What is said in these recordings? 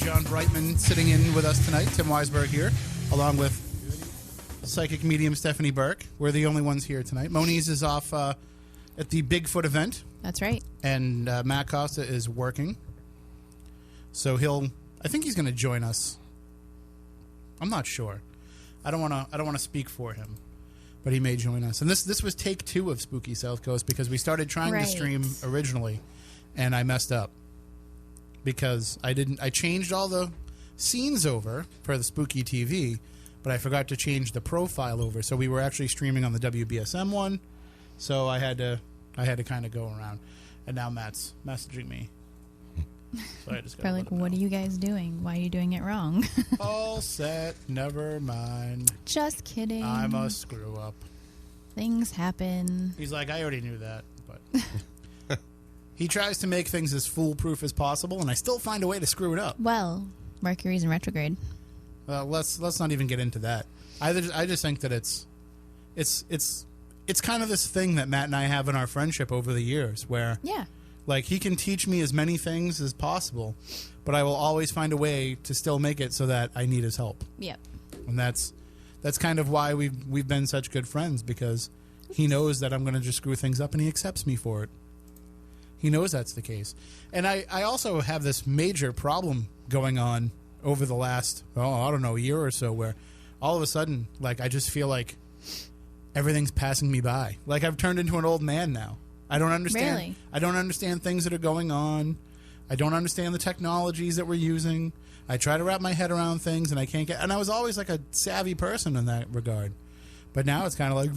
John Brightman sitting in with us tonight. Tim Weisberg here, along with psychic medium Stephanie Burke. We're the only ones here tonight. Moniz is off at the Bigfoot event. That's right. And Matt Costa is working. So I think he's going to join us. I'm not sure. I don't want to speak for him, but he may join us. And this was take 2 of Spooky South Coast because we started trying to stream originally, and I messed up because I changed all the scenes over for the Spooky TV, but I forgot to change the profile over. So we were actually streaming on the WBSM one. So I had to kind of go around, and now Matt's messaging me. So I just probably like, what are you guys doing? Why are you doing it wrong? All set. Never mind. Just kidding. I'm a screw up. Things happen. He's like, I already knew that, but he tries to make things as foolproof as possible, and I still find a way to screw it up. Well, Mercury's in retrograde. Let's not even get into that. I just think that it's kind of this thing that Matt and I have in our friendship over the years, where like he can teach me as many things as possible, but I will always find a way to still make it so that I need his help. Yep. And that's kind of why we've been such good friends, because he knows that I'm going to just screw things up and he accepts me for it. He knows that's the case. And I also have this major problem going on over the last, year or so, where all of a sudden, like, I just feel like everything's passing me by. Like, I've turned into an old man now. I don't understand. Really? I don't understand things that are going on. I don't understand the technologies that we're using. I try to wrap my head around things, and I can't get. And I was always like a savvy person in that regard, but now it's kind of like,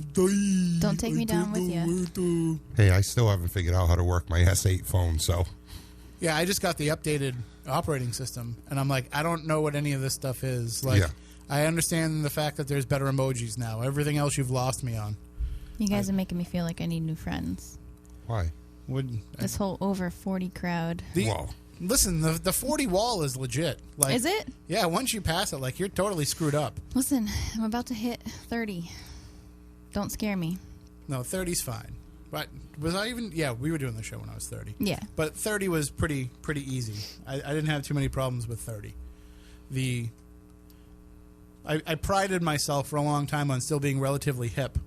don't take me down with you. Hey, I still haven't figured out how to work my S8 phone, so. Yeah, I just got the updated operating system, and I'm like, I don't know what any of this stuff is. Like, I understand the fact that there's better emojis now. Everything else you've lost me on. You guys are making me feel like I need new friends. Why? This whole over 40 crowd. Whoa. Listen, the 40 wall is legit. Like, is it? Yeah, once you pass it, like, you're totally screwed up. Listen, I'm about to hit 30. Don't scare me. No, 30's fine. But was I even... Yeah, we were doing the show when I was 30. Yeah. But 30 was pretty easy. I didn't have too many problems with 30. I prided myself for a long time on still being relatively hip.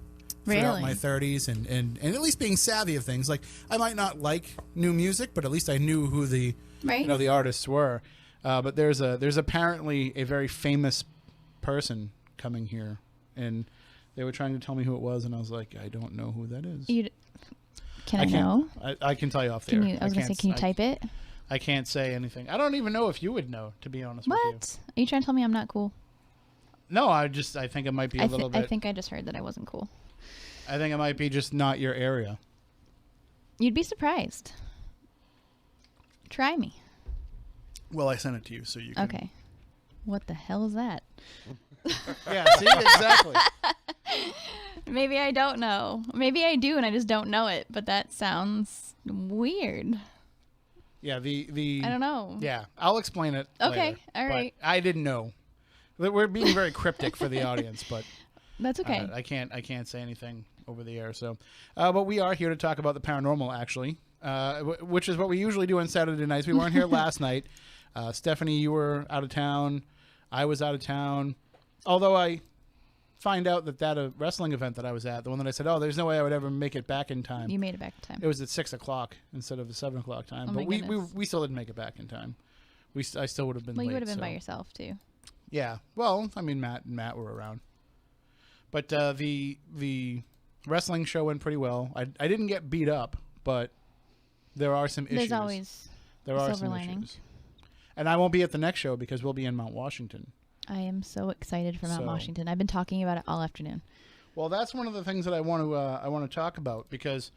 Throughout my 30s and at least being savvy of things. Like, I might not like new music, but at least I knew who the the artists were. But there's apparently a very famous person coming here, and they were trying to tell me who it was, and I was like, I don't know who that is. Can I know? I can tell you off there. I was going to say, can you type it? I can't say anything. I don't even know if you would know, to be honest with you. What? Are you trying to tell me I'm not cool? No, I think it might be a little bit. I think I just heard that I wasn't cool. I think it might be just not your area. You'd be surprised. Try me. Well, I sent it to you, so you can... Okay. What the hell is that? Yeah, see? Exactly. Maybe I don't know. Maybe I do and I just don't know it, but that sounds weird. Yeah, I don't know. Yeah, I'll explain it Okay, later, all right. I didn't know. We're being very cryptic for the audience, but... That's okay. I can't say anything over the air. So, but we are here to talk about the paranormal, actually, which is what we usually do on Saturday nights. We weren't here last night. Stephanie, you were out of town. I was out of town. Although I find out that wrestling event that I was at, the one that I said, there's no way I would ever make it back in time. You made it back in time. It was at 6:00 instead of the 7:00 time. Oh, but we still didn't make it back in time. I still would have been late. Well, you would have been by yourself, too. Yeah. Well, I mean, Matt were around. But the wrestling show went pretty well. I didn't get beat up, but there are some issues. There's always silver lining. Issues. And I won't be at the next show because we'll be in Mount Washington. I am so excited for Mount Washington. I've been talking about it all afternoon. Well, that's one of the things that I want to talk about, because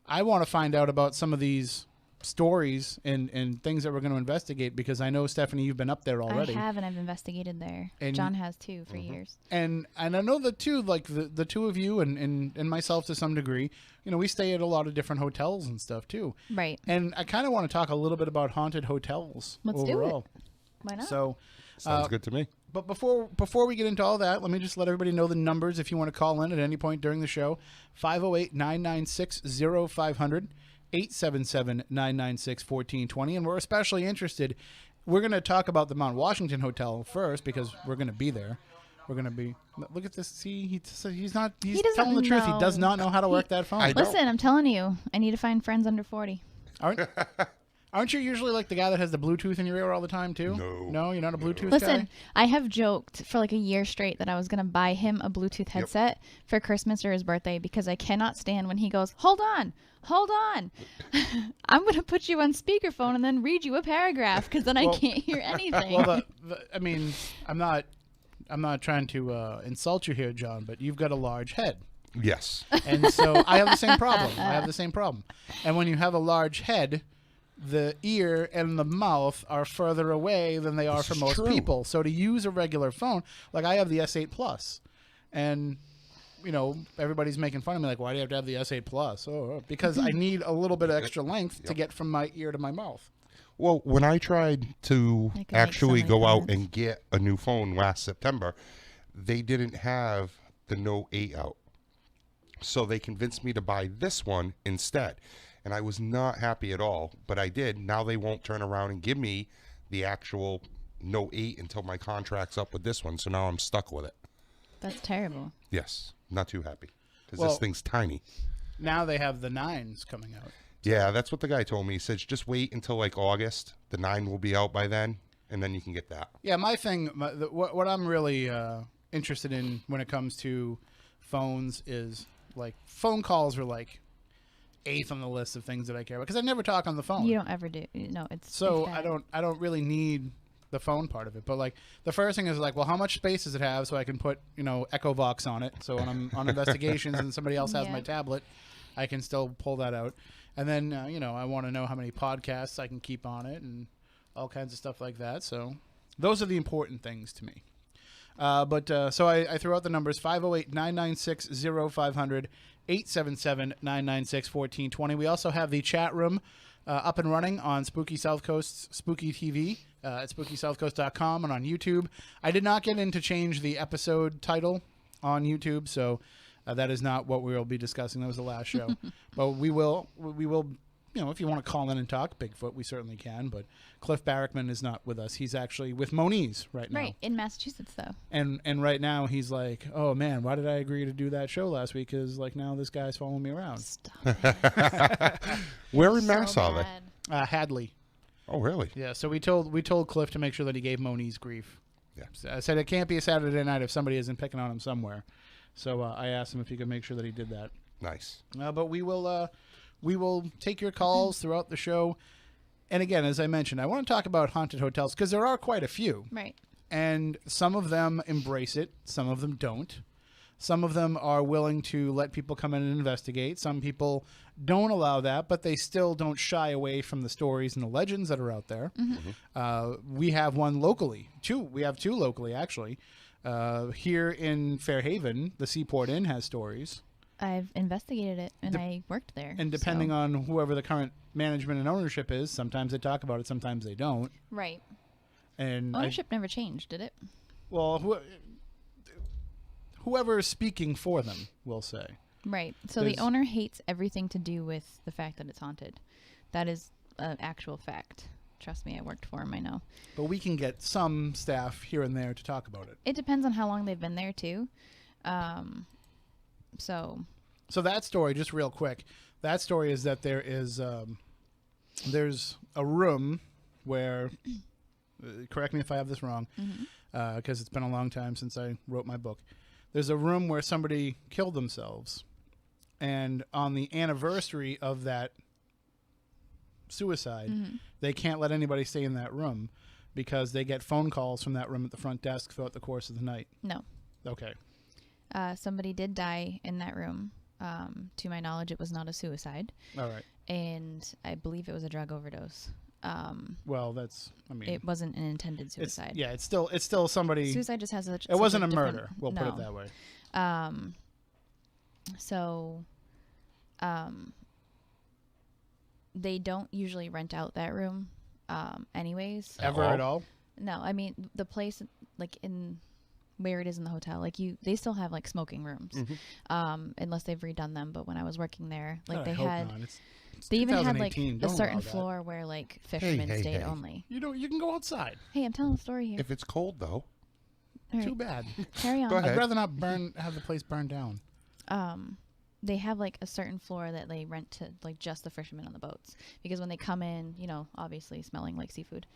I want to find out about some of these stories and things that we're going to investigate, because I know, Stephanie, you've been up there already. I have, and I've investigated there. And John has too for years. And I know the two, like the two of you and myself to some degree, we stay at a lot of different hotels and stuff too. Right. And I kind of want to talk a little bit about haunted hotels. Let's overall. do it. Why not? So sounds good to me. But before we get into all that, let me just let everybody know the numbers if you want to call in at any point during the show. 508-996-0500. 877-996-1420, and we're especially interested we're going to talk about the Mount Washington Hotel first because we're going to be there. We're going to be. Look at this. See, he's not. He's telling the truth. He does not know how to work that phone. Listen, I'm telling you, I need to find friends under 40. Aren't you usually like the guy that has the Bluetooth in your ear all the time too? No, you're not a Bluetooth guy? Listen, I have joked for like a year straight that I was going to buy him a Bluetooth headset for Christmas or his birthday because I cannot stand when he goes, hold on. I'm going to put you on speakerphone and then read you a paragraph because then I can't hear anything. Well, I mean, I'm not trying to insult you here, John, but you've got a large head. Yes. And so I have the same problem. And when you have a large head, the ear and the mouth are further away than they are for most people. So to use a regular phone, like I have the S8 Plus, and everybody's making fun of me like, why do you have to have the S8 Plus? Oh, because I need a little bit of extra length to get from my ear to my mouth. Well, when I tried to actually go out and get a new phone last September, they didn't have the Note 8 out. So they convinced me to buy this one instead. And I was not happy at all, but I did. Now they won't turn around and give me the actual Note 8 until my contract's up with this one. So now I'm stuck with it. That's terrible. Yes. Not too happy. Because this thing's tiny. Now they have the 9s coming out. Yeah, that's what the guy told me. He says, just wait until like August. The 9 will be out by then, and then you can get that. Yeah, my thing, what I'm really interested in when it comes to phones is like phone calls are like 8th on the list of things that I care about because I never talk on the phone. You don't ever do. No, it's so I don't really need the phone part of it. But like the first thing is like, well, how much space does it have so I can put Echo Vox on it? So when I'm on investigations and somebody else has my tablet, I can still pull that out. And then I want to know how many podcasts I can keep on it and all kinds of stuff like that. So those are the important things to me. So I threw out the numbers 508-996-0500, 877-996-1420. We also have the chat room up and running on Spooky South Coast's Spooky TV at SpookySouthCoast.com and on YouTube. I did not get in to change the episode title on YouTube, so that is not what we will be discussing. That was the last show. But we will, if you want to call in and talk Bigfoot, we certainly can. But Cliff Barrickman is not with us. He's actually with Moniz right now. Right, in Massachusetts, though. And right now he's like, oh, man, why did I agree to do that show last week? Because, like, now this guy's following me around. Stop it. Where in Mass are they? Hadley. Oh, really? Yeah, so we told Cliff to make sure that he gave Moniz grief. Yeah. So I said it can't be a Saturday night if somebody isn't picking on him somewhere. So I asked him if he could make sure that he did that. Nice. But we will take your calls throughout the show. And again, as I mentioned, I want to talk about haunted hotels because there are quite a few. Right. And some of them embrace it. Some of them don't. Some of them are willing to let people come in and investigate. Some people don't allow that, but they still don't shy away from the stories and the legends that are out there. Mm-hmm. We have one locally. We have two locally, actually. Here in Fairhaven, the Seaport Inn has stories. I've investigated it, and I worked there. And depending on whoever the current management and ownership is, sometimes they talk about it, sometimes they don't. Right. And ownership never changed, did it? Well, whoever is speaking for them will say. Right. So the owner hates everything to do with the fact that it's haunted. That is an actual fact. Trust me, I worked for him, I know. But we can get some staff here and there to talk about it. It depends on how long they've been there, too. So that story, just real quick, that story is that there's a room where, correct me if I have this wrong, because it's been a long time since I wrote my book. There's a room where somebody killed themselves, and on the anniversary of that suicide, they can't let anybody stay in that room because they get phone calls from that room at the front desk throughout the course of the night. No. Okay. Somebody did die in that room. To my knowledge, it was not a suicide. All right. And I believe it was a drug overdose. Well, it wasn't an intended suicide. It's still somebody. Suicide just has it wasn't a murder. We'll put it that way. They don't usually rent out that room, anyways. Ever at all? No, I mean the place, like in where it is in the hotel, like they still have like smoking rooms, unless they've redone them. But when I was working there, like they had. They even had like 2018. a Don't certain allow that. floor where like fishermen hey, stayed hey. only. You can go outside. Hey, I'm telling a story here. If it's cold though. All right, Too bad. carry on. Go ahead. I'd rather not have the place burned down. They have like a certain floor that they rent to like just the fishermen on the boats, because when they come in, you know, obviously smelling like seafood,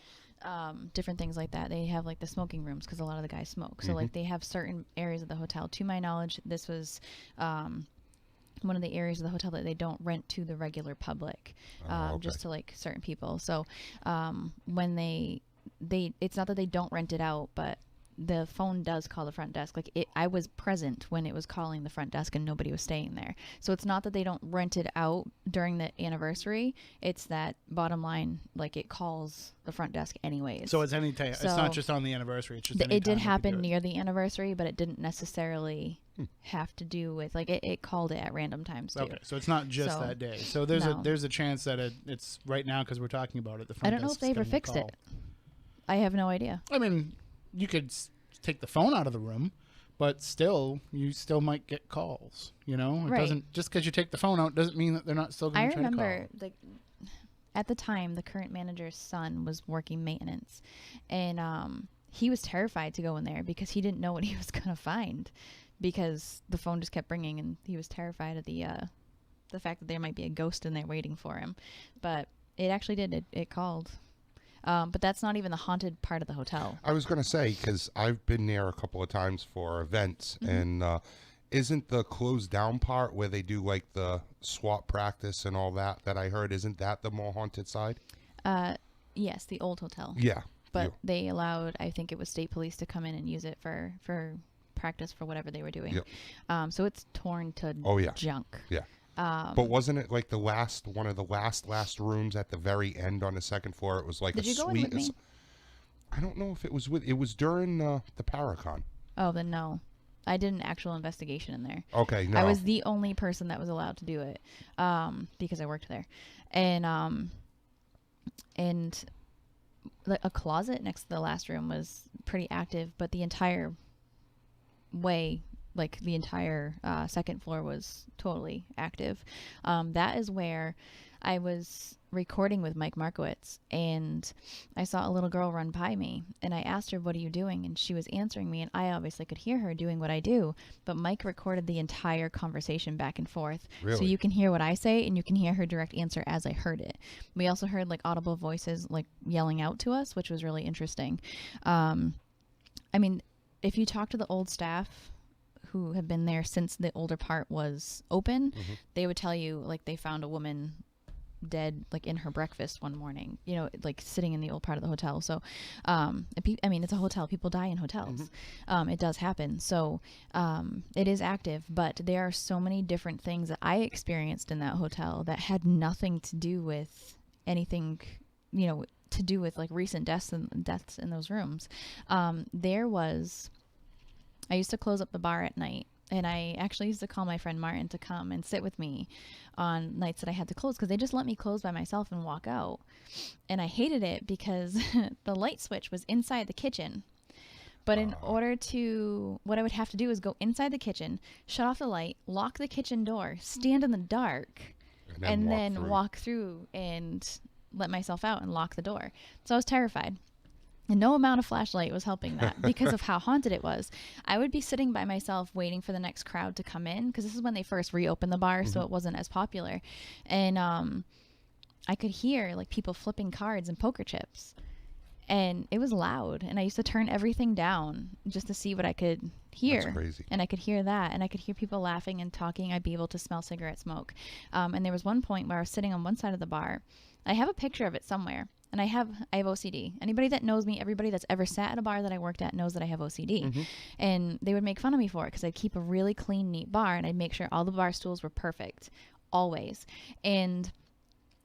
different things like that. They have like the smoking rooms because a lot of the guys smoke. So like they have certain areas of the hotel. To my knowledge, this was one of the areas of the hotel that they don't rent to the regular public, just to like certain people. So when they it's not that they don't rent it out, but the phone does call the front desk. Like I was present when it was calling the front desk and nobody was staying there. So it's not that they don't rent it out during the anniversary. It's that bottom line, like it calls the front desk anyways. So it's any time. It's not just on the anniversary. It's just it did happen near the anniversary, but it didn't necessarily have to do with like it called it at random times too. Okay, so it's not just that day. So there's a chance that it's right now because we're talking about it. The front I don't know if they ever fixed it. I have no idea. I mean, you could take the phone out of the room, but you still might get calls. You know, it doesn't just because you take the phone out doesn't mean that they're not still going to try to call. I remember like at the time the current manager's son was working maintenance, and he was terrified to go in there because he didn't know what he was going to find, because the phone just kept ringing and he was terrified of the fact that there might be a ghost in there waiting for him. But it actually did. It called. But that's not even the haunted part of the hotel. I was going to say, because I've been there a couple of times for events, and isn't the closed down part where they do like the SWAT practice and all that I heard, isn't that the more haunted side? Yes, the old hotel. Yeah. But they allowed, I think it was state police to come in and use it for practice for whatever they were doing. Yep. So it's torn to junk. Yeah. But wasn't it like one of the last rooms at the very end on the second floor? It was like Did a you go suite. in with me? I don't know if it was it was during the Paracon. Oh, then no. I did an actual investigation in there. Okay, no. I was the only person that was allowed to do it because I worked there. And a closet next to the last room was pretty active, but the entire way, like the entire second floor was totally active. That is where I was recording with Mike Markowitz, and I saw a little girl run by me, and I asked her, "What are you doing?" And she was answering me, and I obviously could hear her doing what I do, but Mike recorded the entire conversation back and forth. Really? So you can hear what I say, and you can hear her direct answer as I heard it. We also heard like audible voices like yelling out to us, which was really interesting. I mean, if you talk to the old staff who have been there since the older part was open, they would tell you like they found a woman dead like in her breakfast one morning, you know, like sitting in the old part of the hotel. So I mean, it's a hotel, people die in hotels. It does happen. So it is active, but there are so many different things that I experienced in that hotel that had nothing to do with anything, you know, to do with like recent deaths in those rooms. I used to close up the bar at night, and I actually used to call my friend Martin to come and sit with me on nights that I had to close, because they just let me close by myself and walk out. And I hated it because the light switch was inside the kitchen. But in order to, what I would have to do is go inside the kitchen, shut off the light, lock the kitchen door, stand in the dark, and then walk through and let myself out and lock the door. So I was terrified. And no amount of flashlight was helping that because of how haunted it was. I would be sitting by myself waiting for the next crowd to come in, because this is when they first reopened the bar, so it wasn't as popular. And I could hear like people flipping cards and poker chips. And it was loud. And I used to turn everything down just to see what I could hear. That's crazy. And I could hear that. And I could hear people laughing and talking. I'd be able to smell cigarette smoke. And there was one point where I was sitting on one side of the bar. I have a picture of it somewhere. And I have OCD. Anybody that knows me, everybody that's ever sat at a bar that I worked at knows that I have OCD. And they would make fun of me for it because I'd keep a really clean, neat bar, and I'd make sure all the bar stools were perfect, always. And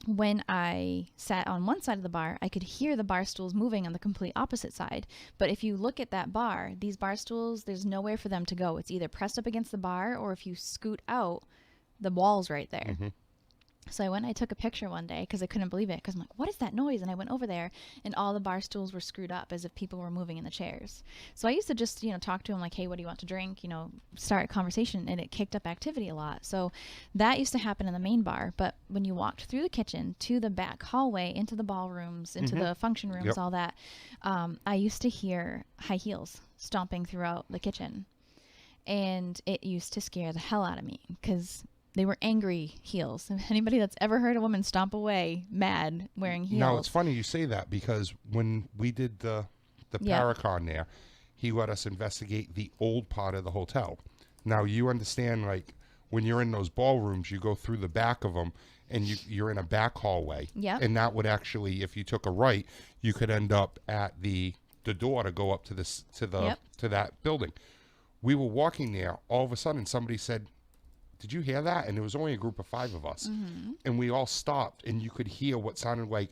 when I sat on one side of the bar, I could hear the bar stools moving on the complete opposite side. But if you look at that bar, these bar stools, there's nowhere for them to go. It's either pressed up against the bar, or if you scoot out, the wall's right there. So I went and I took a picture one day because I couldn't believe it, because I'm like, what is that noise? And I went over there and all the bar stools were screwed up as if people were moving in the chairs. So I used to just, talk to him like, hey, what do you want to drink? Start a conversation, and it kicked up activity a lot. So that used to happen in the main bar. But when you walked through the kitchen to the back hallway, into the ballrooms, into the function rooms, all that, I used to hear high heels stomping throughout the kitchen. And it used to scare the hell out of me because they were angry heels. Anybody that's ever heard a woman stomp away mad wearing heels. Now, it's funny you say that, because when we did the Paracon there, he let us investigate the old part of the hotel. Now, you understand, like, when you're in those ballrooms, you go through the back of them, and you're in a back hallway. Yeah. And that would actually, if you took a right, you could end up at the door to go up to that building. We were walking there. All of a sudden, somebody said, did you hear that? And there was only a group of 5 of us. Mm-hmm. And we all stopped, and you could hear what sounded like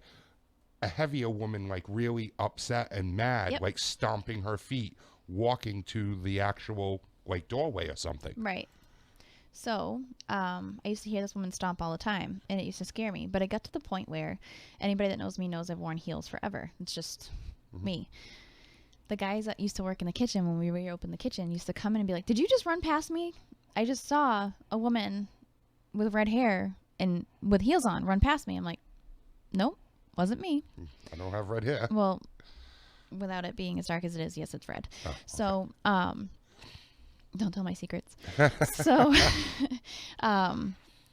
a heavier woman, like really upset and mad, like stomping her feet, walking to the actual like doorway or something. Right. So I used to hear this woman stomp all the time, and it used to scare me. But it got to the point where anybody that knows me knows I've worn heels forever. It's just me. The guys that used to work in the kitchen, when we reopened the kitchen, used to come in and be like, did you just run past me? I just saw a woman with red hair and with heels on run past me. I'm like, nope, wasn't me. I don't have red hair. Well, without it being as dark as it is, yes, it's red. Oh, okay. So, don't tell my secrets. So,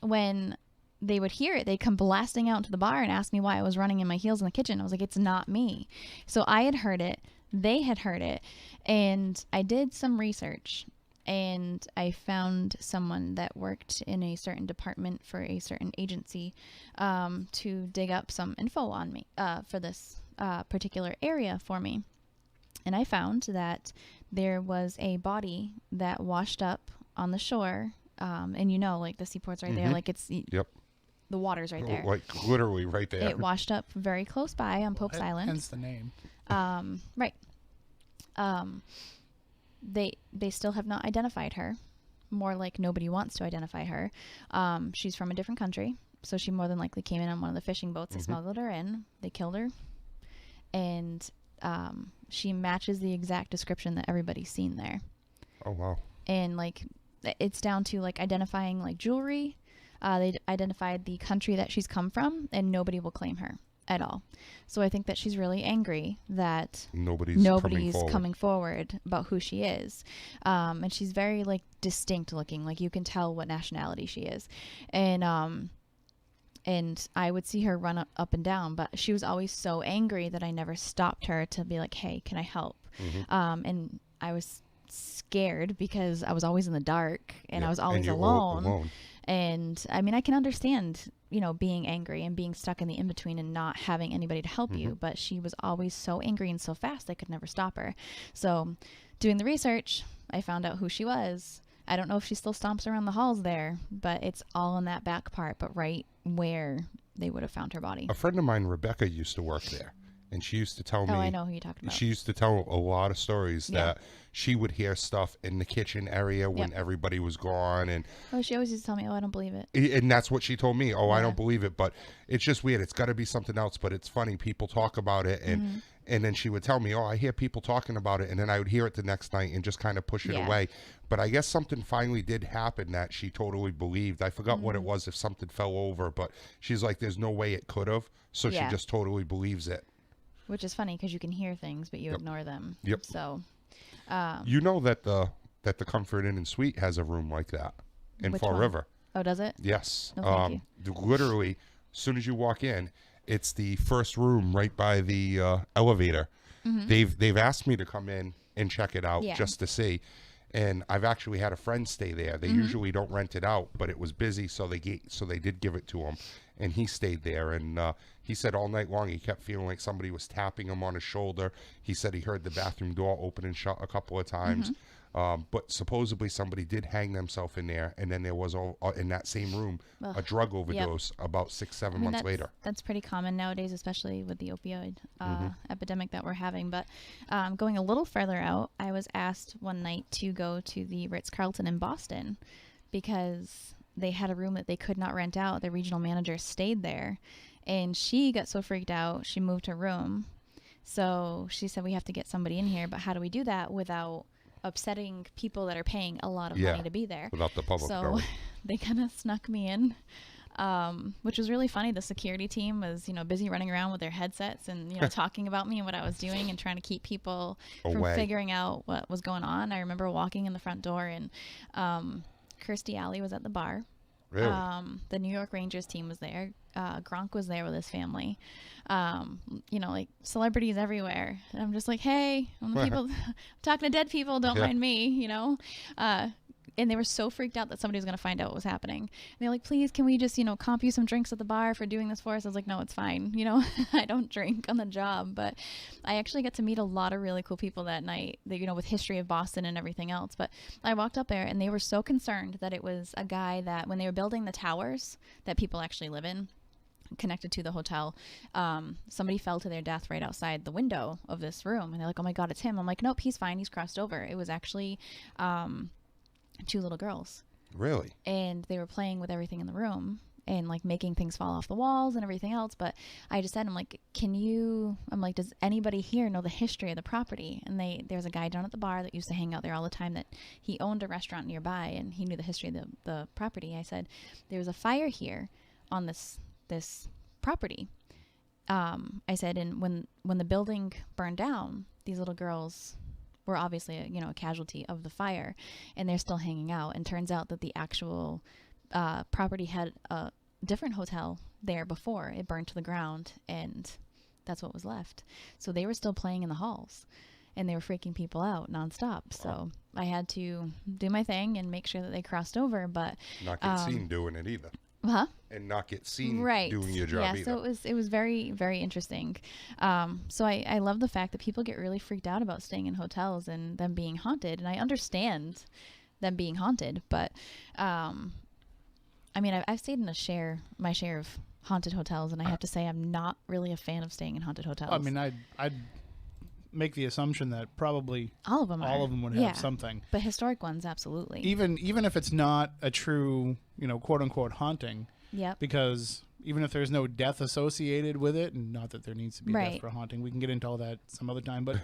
when they would hear it, they'd come blasting out into the bar and ask me why I was running in my heels in the kitchen. I was like, it's not me. So I had heard it. They had heard it. And I did some research. And I found someone that worked in a certain department for a certain agency to dig up some info on me for this particular area for me. And I found that there was a body that washed up on the shore. And like the seaport's right there. Like it's the water's right there. Like literally right there. It washed up very close by on Pope's Island. Hence the name. Right. They still have not identified her. More like nobody wants to identify her. She's from a different country, so she more than likely came in on one of the fishing boats and smuggled her in. They killed her, and she matches the exact description that everybody's seen there. Oh wow! And like, it's down to like identifying like jewelry. They identified the country that she's come from, and nobody will claim her at all. So I think that she's really angry that nobody's coming forward about who she is. And she's very like distinct looking, like you can tell what nationality she is. And I would see her run up and down, but she was always so angry that I never stopped her to be like, hey, can I help? And I was scared because I was always in the dark and I was always alone. And I mean, I can understand, being angry and being stuck in the in-between and not having anybody to help you. But she was always so angry and so fast, I could never stop her. So doing the research, I found out who she was. I don't know if she still stomps around the halls there, but it's all in that back part, but right where they would have found her body. A friend of mine, Rebecca, used to work there. And she used to tell me... Oh, I know who you're talking about. She used to tell a lot of stories that she would hear stuff in the kitchen area when everybody was gone. And she always used to tell me, I don't believe it. And that's what she told me. I don't believe it. But it's just weird. It's got to be something else. But it's funny. People talk about it. And then she would tell me, I hear people talking about it. And then I would hear it the next night and just kind of push it away. But I guess something finally did happen that she totally believed. I forgot what it was, if something fell over. But she's like, there's no way it could have. So she just totally believes it. Which is funny because you can hear things, but you ignore them. Yep. So, you know that the Comfort Inn and Suite has a room like that in Fall River. Oh, does it? Yes. Oh, thank you. Literally, as soon as you walk in, it's the first room right by the elevator. They've asked me to come in and check it out just to see. And I've actually had a friend stay there. They usually don't rent it out, but it was busy, so they did give it to him. And he stayed there, and he said all night long he kept feeling like somebody was tapping him on his shoulder. He said he heard the bathroom door open and shut a couple of times. But supposedly somebody did hang themselves in there, and then there was in that same room a drug overdose about 6-7 months later. That's pretty common nowadays, especially with the opioid epidemic that we're having. But going a little further out, I was asked one night to go to the Ritz-Carlton in Boston because they had a room that they could not rent out. The regional manager stayed there, and she got so freaked out, she moved her room. So she said, we have to get somebody in here, but how do we do that without upsetting people that are paying a lot of money to be there? Without the public. So they kind of snuck me in, which was really funny. The security team was, busy running around with their headsets and, talking about me and what I was doing and trying to keep people from figuring out what was going on. I remember walking in the front door and Kirstie Alley was at the bar. Really? The New York Rangers team was there. Gronk was there with his family. Like celebrities everywhere. And I'm just like, hey, people talking to dead people, don't mind me, and they were so freaked out that somebody was going to find out what was happening. And they're like, please, can we just, comp you some drinks at the bar for doing this for us? I was like, no, it's fine. I don't drink on the job, but I actually got to meet a lot of really cool people that night, that, with history of Boston and everything else. But I walked up there and they were so concerned that it was a guy that when they were building the towers that people actually live in, connected to the hotel, somebody fell to their death right outside the window of this room. And they're like, oh my God, it's him. I'm like, nope, he's fine. He's crossed over. It was actually, 2 little girls. Really? And they were playing with everything in the room and like making things fall off the walls and everything else. But I just said, I'm like, does anybody here know the history of the property? And there's a guy down at the bar that used to hang out there all the time, that he owned a restaurant nearby and he knew the history of the property. I said, there was a fire here on this property. I said, and when the building burned down, these little girls were obviously a casualty of the fire, and they're still hanging out. And turns out that the actual property had a different hotel there before it burned to the ground, and that's what was left. So they were still playing in the halls, and they were freaking people out nonstop. So I had to do my thing and make sure that they crossed over, but not get seen doing it either. Huh? And not get seen right. doing your job either. So it was very, very interesting. So I love the fact that people get really freaked out about staying in hotels and them being haunted. And I understand them being haunted, but I've stayed in my share of haunted hotels, and I have to say I'm not really a fan of staying in haunted hotels. I mean, I'd make the assumption that probably all of them would have something. But historic ones, absolutely. Even if it's not a true, quote unquote haunting. Yep. Because even if there's no death associated with it, and not that there needs to be death for haunting, we can get into all that some other time. But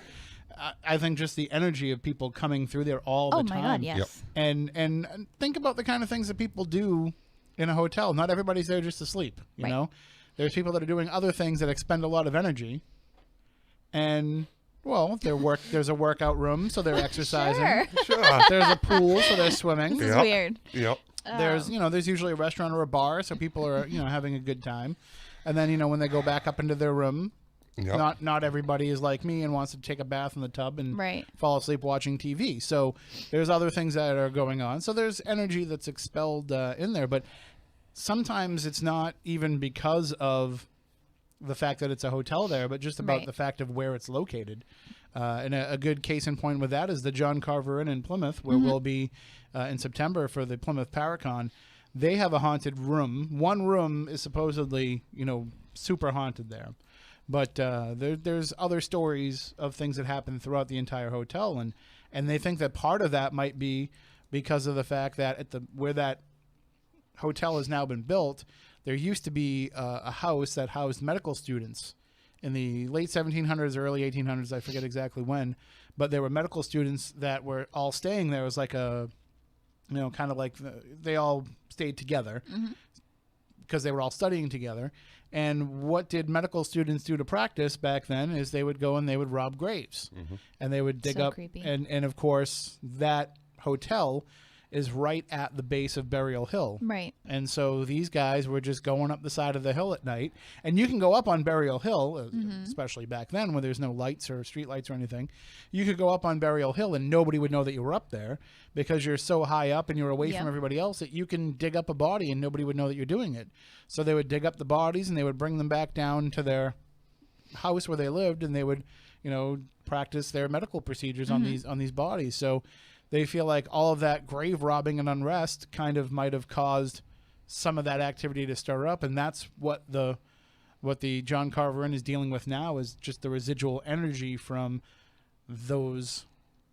I think just the energy of people coming through there all the time. Oh my God, yes. Yep. And think about the kind of things that people do in a hotel. Not everybody's there just to sleep. You know, there's people that are doing other things that expend a lot of energy, and well, there's a workout room, so they're exercising. Sure. There's a pool, so they're swimming. This is weird. Yep. There's usually a restaurant or a bar, so people are having a good time. And then when they go back up into their room, not everybody is like me and wants to take a bath in the tub and fall asleep watching TV. So there's other things that are going on. So there's energy that's expelled in there, but sometimes it's not even because of the fact that it's a hotel there, but just about the fact of where it's located. And a good case in point with that is the John Carver Inn in Plymouth, where we'll be in September for the Plymouth Paracon. They have a haunted room. One room is supposedly, super haunted there. But there's other stories of things that happen throughout the entire hotel, and they think that part of that might be because of the fact that where that hotel has now been built, there used to be a house that housed medical students in the late 1700s or early 1800s. I forget exactly when, but there were medical students that were all staying there. It was like a, kind of like they all stayed together because they were all studying together. And what did medical students do to practice back then is they would go and they would rob graves, and they would dig up. Creepy. And of course, that hotel is right at the base of Burial Hill. Right. And so these guys were just going up the side of the hill at night. And you can go up on Burial Hill, especially back then when there's no lights or street lights or anything. You could go up on Burial Hill and nobody would know that you were up there because you're so high up and you're away from everybody else that you can dig up a body and nobody would know that you're doing it. So they would dig up the bodies and they would bring them back down to their house where they lived, and they would, practice their medical procedures on these bodies. So they feel like all of that grave robbing and unrest kind of might have caused some of that activity to stir up, and that's what the John Carver Inn is dealing with now, is just the residual energy from those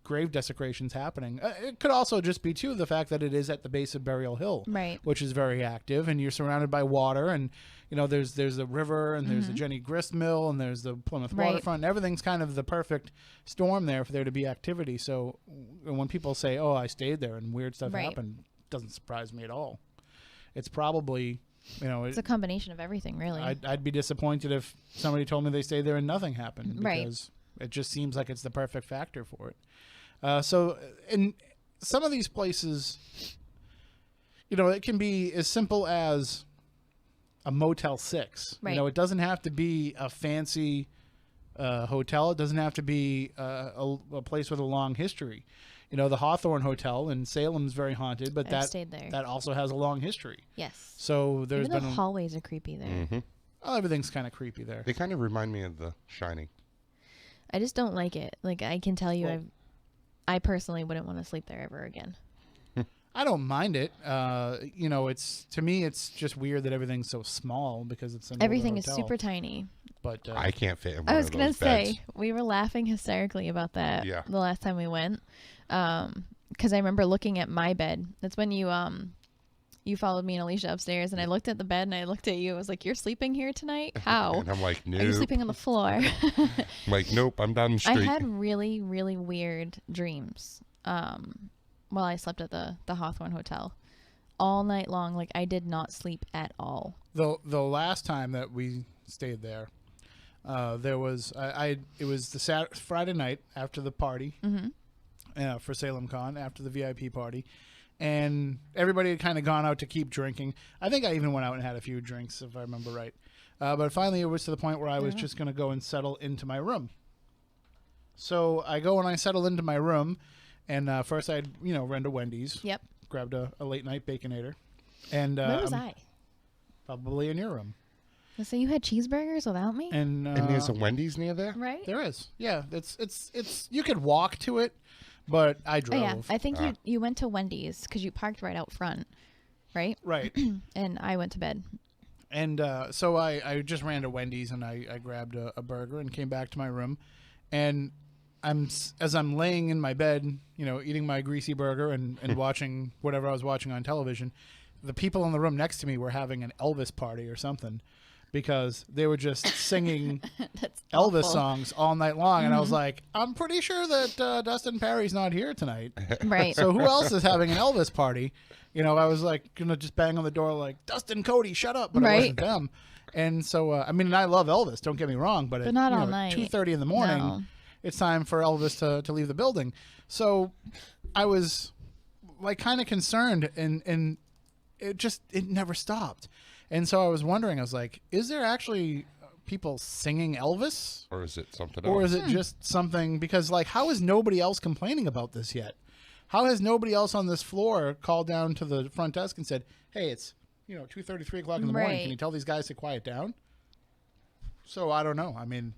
grave desecrations happening. It could also just be, too, the fact that it is at the base of Burial Hill, Right. which is very active, and you're surrounded by water, and, you know, there's a river, and there's the Jenny Grist Mill, and there's the Plymouth waterfront, and everything's kind of the perfect storm there for there to be activity. So when people say, oh, I stayed there and weird stuff happened, it doesn't surprise me at all. It's probably... You know, it's a combination of everything, really. I'd be disappointed if somebody told me they stayed there and nothing happened, because it just seems like it's the perfect factor for it. So in some of these places, you know, it can be as simple as a Motel 6. Right. You know, it doesn't have to be a fancy hotel. It doesn't have to be a place with a long history. You know, the Hawthorne Hotel in Salem's very haunted, but I've stayed there. that also has a long history. Yes. So there's Even been the hallways are creepy there. Mm-hmm. Oh, everything's kind of creepy there. They kind of remind me of The Shining. I just don't like it. Like, I can tell you, I personally wouldn't want to sleep there ever again. I don't mind it. You know, to me, it's just weird that everything's so small because it's an Everything older is hotel. super tiny. But I can't fit in one I was of gonna those say beds. we were laughing hysterically about that Yeah. the last time we went, because I remember looking at my bed. That's when you followed me and Alicia upstairs, and I looked at the bed and I looked at you. I was like, "You're sleeping here tonight? How? And I'm like, nope. Are you sleeping on the floor?" I'm like, nope, I'm down the I street. had really, really weird dreams while I slept at the Hawthorne Hotel all night long. Like, I did not sleep at all. the last time that we stayed there, there was it was the Friday night after the party for Salem Con, after the VIP party, and everybody had kind of gone out to keep drinking. I think I even went out and had a few drinks, if I remember right. But finally, it was to the point where I was just going to go and settle into my room. So I go and I settle into my room, and first I'd run to Wendy's. Yep. Grabbed a late night Baconator, and Where was I? Probably in your room. So you had cheeseburgers without me? And there's a Wendy's near there? Right? There is. Yeah, it's you could walk to it, but I drove. Oh, yeah. I think you went to Wendy's because you parked right out front, right? Right. And I went to bed. And so I just ran to Wendy's and I grabbed a burger and came back to my room, and as I'm laying in my bed, eating my greasy burger and watching whatever I was watching on television, the people in the room next to me were having an Elvis party or something, because they were just singing Elvis songs all night long. And I was like, I'm pretty sure that Dustin Perry's not here tonight. Right. So who else is having an Elvis party? I was like going to just bang on the door like, Dustin, Cody, shut up. But it wasn't them. And so, and I love Elvis, don't get me wrong. But not all night. 2:30 in the morning, No. It's time for Elvis to leave the building. So I was like kind of concerned, and it never stopped. And so I was wondering, I was like, is there actually people singing Elvis? Or is it something else? Or is it just something, because like, how is nobody else complaining about this yet? How has nobody else on this floor called down to the front desk and said, hey, it's 2:30, 3 o'clock in the morning. Can you tell these guys to quiet down? So I don't know. I mean,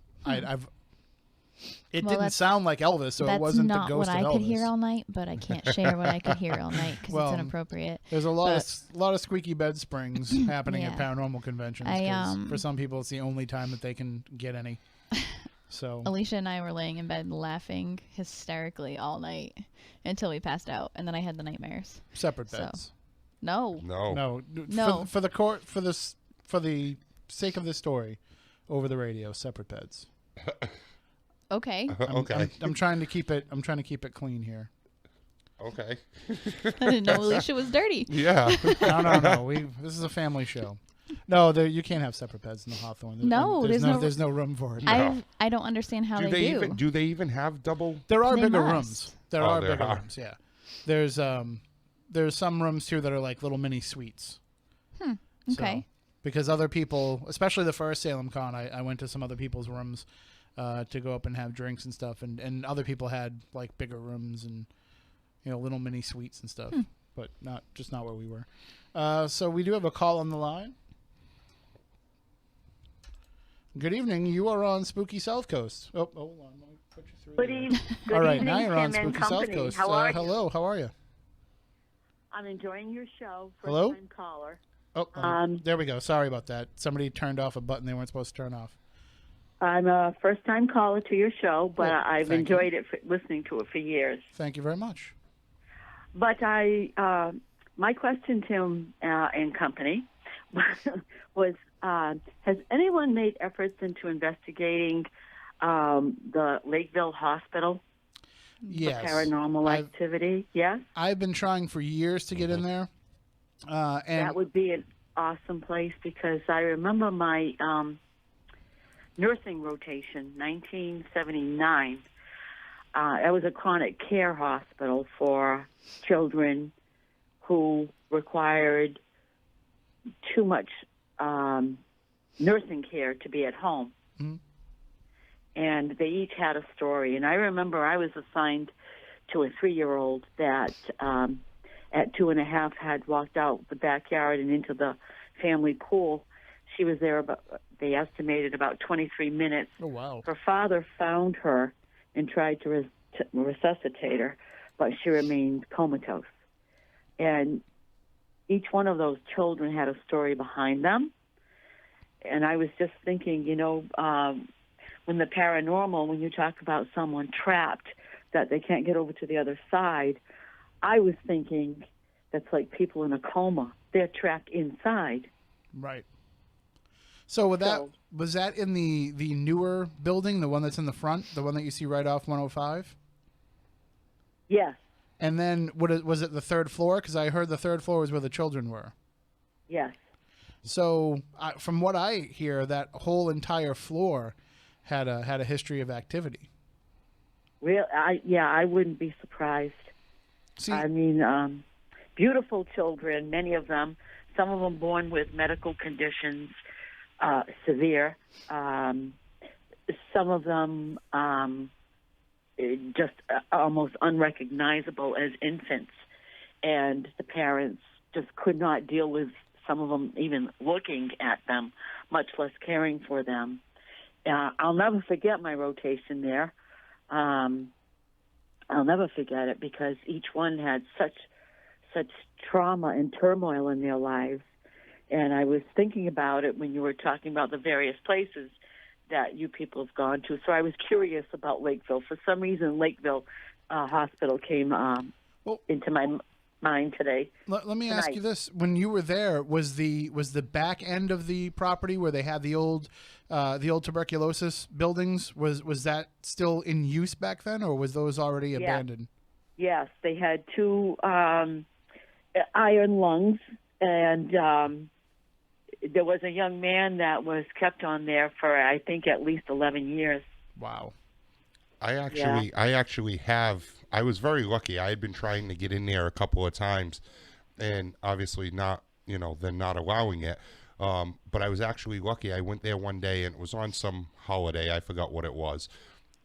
It didn't sound like Elvis, so it wasn't the ghost of Elvis. That's not what I could hear all night, but I can't share what I could hear all night because it's inappropriate. There's a lot of squeaky bed springs happening at paranormal conventions. For some people, it's the only time that they can get any. So Alicia and I were laying in bed laughing hysterically all night until we passed out, and then I had the nightmares. Separate beds. No. For the sake of this story, over the radio, separate beds. Okay. Okay. I'm trying to keep it clean here. Okay. I didn't know Alicia was dirty. Yeah. No. This is a family show. No, you can't have separate beds in the Hawthorne. There's no room for it. No. I don't understand how they do. Do they even have double? There are bigger must. rooms. There are bigger rooms. Yeah. There's some rooms too that are like little mini suites. Okay. So, because other people, especially the first Salem Con, I went to some other people's rooms to go up and have drinks and stuff, and other people had like bigger rooms and little mini suites and stuff, but not where we were. So we do have a call on the line. Good evening. You are on Spooky South Coast. Oh, hold on. Let me put you through. Good All right, evening, now you're on Tim and Spooky South company. Coast. How are you? Hello. How are you? I'm enjoying your show. Hello? First-time caller. Oh, there we go. Sorry about that. Somebody turned off a button they weren't supposed to turn off. I'm a first-time caller to your show, but Well, I've thank enjoyed it, listening to it for years. Thank you very much. But my question, Tim and company, was: has anyone made efforts into investigating the Lakeville Hospital? Yes. For paranormal activity? Yes? I've been trying for years to get in there. And that would be an awesome place, because I remember my nursing rotation, 1979. It was a chronic care hospital for children who required too much nursing care to be at home. Mm-hmm. And they each had a story. And I remember I was assigned to a 3-year-old that at 2.5 had walked out the backyard and into the family pool. She was there they estimated about 23 minutes. Oh, wow. Her father found her and tried to resuscitate her, but she remained comatose. And each one of those children had a story behind them. And I was just thinking, when the paranormal, when you talk about someone trapped, that they can't get over to the other side, I was thinking that's like people in a coma. They're trapped inside. Right. So was that in the newer building, the one that's in the front, the one that you see right off 105? Yes. And then was it the third floor? Because I heard the third floor was where the children were. Yes. So from what I hear, that whole entire floor had a history of activity. Real, I wouldn't be surprised. See, I mean, beautiful children, many of them. Some of them born with medical conditions, severe. Some of them just almost unrecognizable as infants, and the parents just could not deal with some of them even looking at them, much less caring for them. I'll never forget my rotation there. I'll never forget it, because each one had such trauma and turmoil in their lives. And I was thinking about it when you were talking about the various places that you people have gone to. So I was curious about Lakeville. For some reason, Lakeville Hospital came into my mind today. Let me ask you this: when you were there, was the back end of the property where they had the old tuberculosis buildings, was that still in use back then, or was those already abandoned? Yes, they had 2 iron lungs, and there was a young man that was kept on there for, I think, at least 11 years. Wow. I was very lucky. I had been trying to get in there a couple of times, and obviously not, they're not allowing it. But I was actually lucky. I went there one day, and it was on some holiday. I forgot what it was.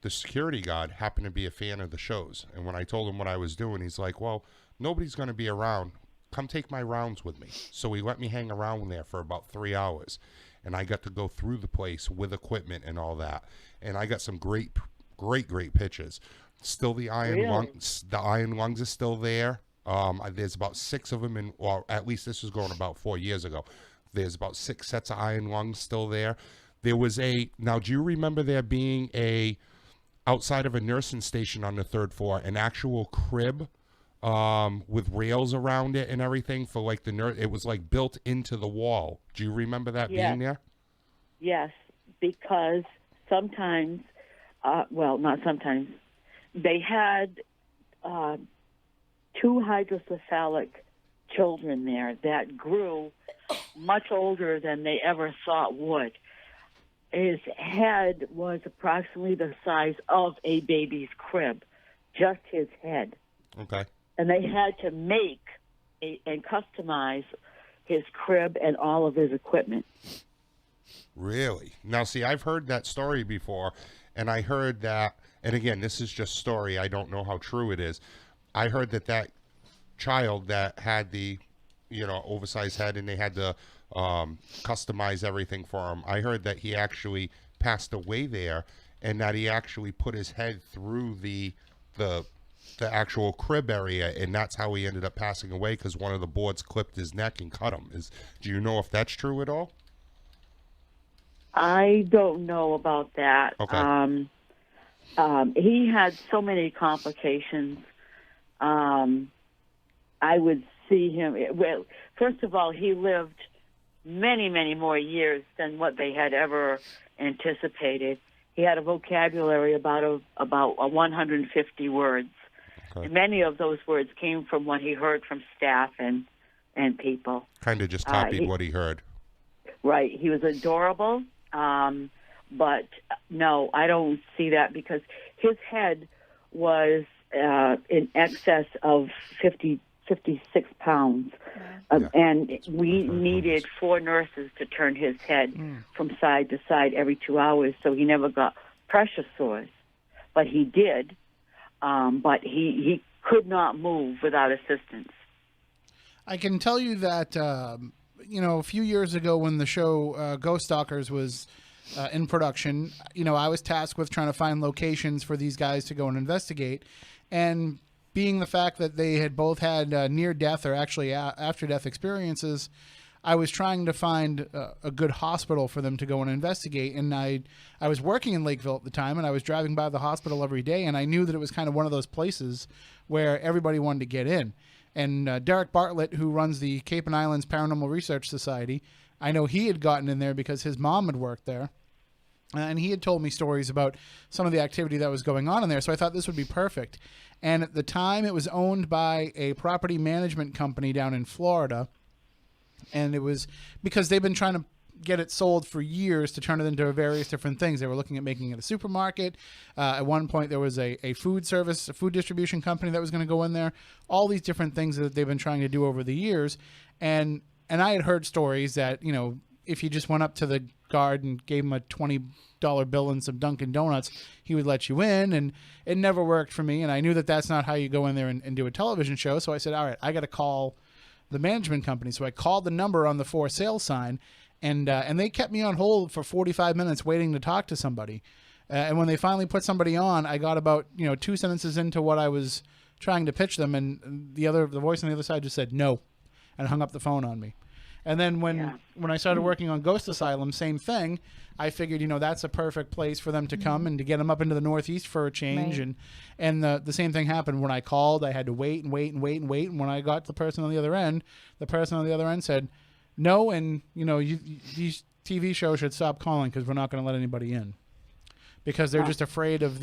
The security guard happened to be a fan of the shows. And when I told him what I was doing, he's like, well, nobody's going to be around. Come take my rounds with me. So he let me hang around there for about 3 hours. And I got to go through the place with equipment and all that. And I got some great pictures. Still the iron lungs. The iron lungs are still there. There's about 6 of them, or at least this was going about 4 years ago. There's about 6 sets of iron lungs still there. There was now do you remember there being outside of a nursing station on the 3rd floor, an actual crib with rails around it and everything for like the nurse? It was like built into the wall. Do you remember that being there? Yes, because sometimes, not sometimes, they had 2 hydrocephalic children there that grew much older than they ever thought would. His head was approximately the size of a baby's crib, just his head. Okay. And they had to make and customize his crib and all of his equipment. Really? Now, see, I've heard that story before, and I heard that, and again, this is just story. I don't know how true it is. I heard that child that had the, oversized head, and they had to customize everything for him. I heard that he actually passed away there, and that he actually put his head through the actual crib area, and that's how he ended up passing away, because one of the boards clipped his neck and cut him. Do you know if that's true at all? I don't know about that. Okay. He had so many complications. I would see him. Well, first of all, he lived many, many more years than what they had ever anticipated. He had a vocabulary about 150 words. Okay. And many of those words came from what he heard from staff and people. Kind of just copied what he heard. Right. He was adorable, but no, I don't see that because his head was in excess of 56 pounds. And we needed 4 nurses to turn his head from side to side every 2 hours, so he never got pressure sores. But he did, but he could not move without assistance. I can tell you that, a few years ago when the show Ghost Stalkers was in production, I was tasked with trying to find locations for these guys to go and investigate. And being the fact that they had both had near-death or actually after-death experiences, I was trying to find a good hospital for them to go and investigate. And I was working in Lakeville at the time, and I was driving by the hospital every day, and I knew that it was kind of one of those places where everybody wanted to get in. And Derek Bartlett, who runs the Cape and Islands Paranormal Research Society, I know he had gotten in there because his mom had worked there. And he had told me stories about some of the activity that was going on in there. So I thought this would be perfect. And at the time, it was owned by a property management company down in Florida. And it was because they've been trying to get it sold for years to turn it into various different things. They were looking at making it a supermarket. At one point, there was a food distribution company that was going to go in there. All these different things that they've been trying to do over the years. And I had heard stories that, if you just went up to the guard and gave him a $20 bill and some Dunkin' Donuts, he would let you in. And it never worked for me. And I knew that that's not how you go in there and do a television show. So I said, all right, I got to call the management company. So I called the number on the for sale sign, and they kept me on hold for 45 minutes waiting to talk to somebody. And when they finally put somebody on, I got about 2 sentences into what I was trying to pitch them, and the voice on the other side just said no, and hung up the phone on me. And then when I started working on Ghost Asylum, same thing. I figured, that's a perfect place for them to come and to get them up into the Northeast for a change. Right. And the same thing happened. When I called, I had to wait and wait and wait and wait. And when I got the person on the other end, said no. And, these TV shows should stop calling because we're not going to let anybody in. Because they're just afraid of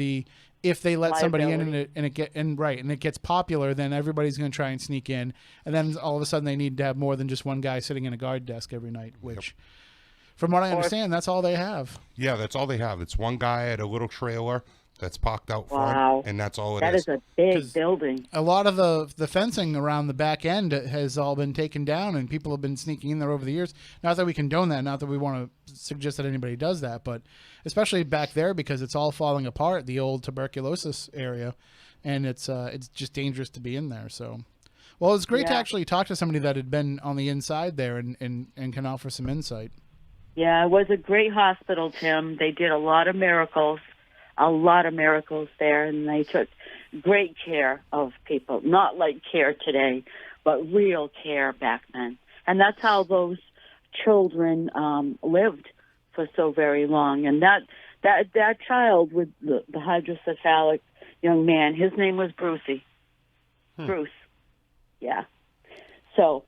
if they let somebody in and it gets popular, then everybody's going to try and sneak in, and then all of a sudden they need to have more than just one guy sitting in a guard desk every night. Which, from what I understand, that's all they have. Yeah, that's all they have. It's one guy at a little trailer that's parked out front, and that's all it is. That is a big building. A lot of the fencing around the back end has all been taken down, and people have been sneaking in there over the years. Not that we condone that, not that we want to suggest that anybody does that, but especially back there because it's all falling apart, the old tuberculosis area, and it's just dangerous to be in there. So, well, it's great to actually talk to somebody that had been on the inside there and can offer some insight. Yeah, it was a great hospital, Tim. They did a lot of miracles there, and they took great care of people. Not like care today, but real care back then. And that's how those children lived for so very long. And that child with the hydrocephalic young man, his name was Brucey. Bruce. Yeah. So,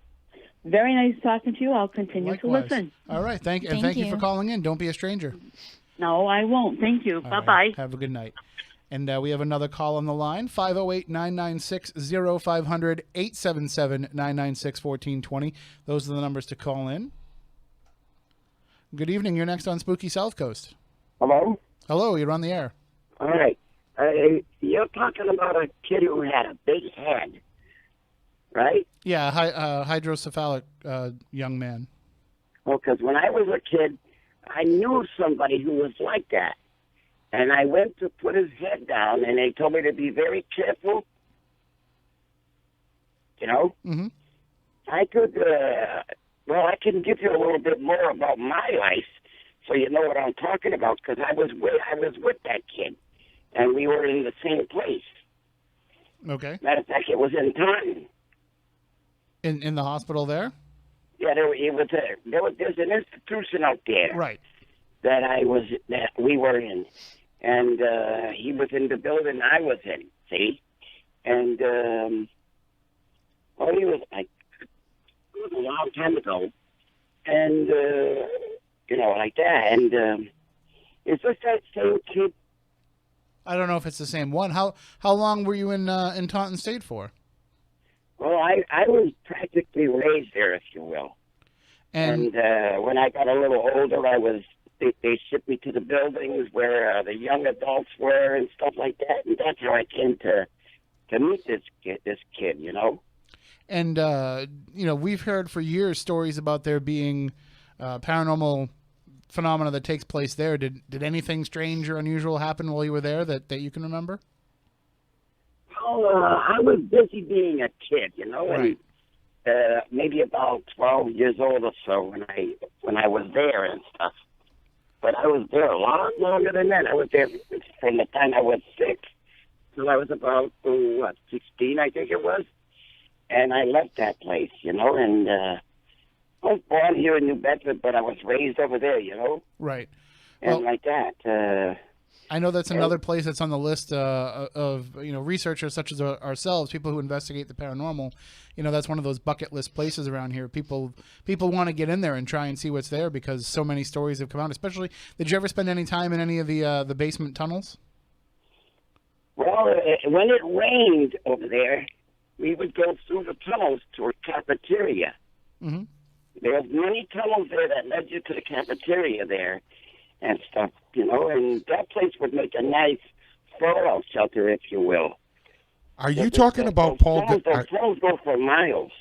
very nice talking to you. I'll continue to listen. All right. Thank you for calling in. Don't be a stranger. No, I won't. Thank you. Bye-bye. Right. Have a good night. And we have another call on the line, 508-996-0500, 877-996-1420. Those are the numbers to call in. Good evening. You're next on Spooky South Coast. Hello? Hello. You're on the air. All right. You're talking about a kid who had a big head, right? Yeah, hydrocephalic young man. Well, because when I was a kid, I knew somebody who was like that. And I went to put his head down, and they told me to be very careful. Mm-hmm. I could, I can give you a little bit more about my life so you know what I'm talking about, because I was with that kid, and we were in the same place. Okay. Matter of fact, it was in Taunton. In the hospital there? Yeah, there's an institution out there. Right. that we were in, and he was in the building I was in. See, and he was like it was a long time ago, and like that. And is this that same kid? I don't know if it's the same one. How long were you in Taunton State for? Well, I was practically raised there, if you will. And when I got a little older, they shipped me to the buildings where the young adults were and stuff like that, and that's how I came to meet this kid, you know. And we've heard for years stories about there being paranormal phenomena that takes place there. Did anything strange or unusual happen while you were there that you can remember? Well, I was busy being a kid, you know, right. And maybe about 12 years old or so when I was there and stuff. But I was there a lot longer than that. I was there from the time I was 6 till I was about 16, I think it was. And I left that place, you know, and I was born here in New Bedford, but I was raised over there, you know. Right. And well, like that. I know that's another place that's on the list of researchers such as ourselves, people who investigate the paranormal. You know, that's one of those bucket list places around here. People want to get in there and try and see what's there because so many stories have come out. Especially, did you ever spend any time in any of the basement tunnels? Well, when it rained over there, we would go through the tunnels to a cafeteria. Mm-hmm. There's many tunnels there that led you to the cafeteria there and stuff, you know, and that place would make a nice fallout shelter, if you will. Are you talking about Paul? Those tunnels go for miles.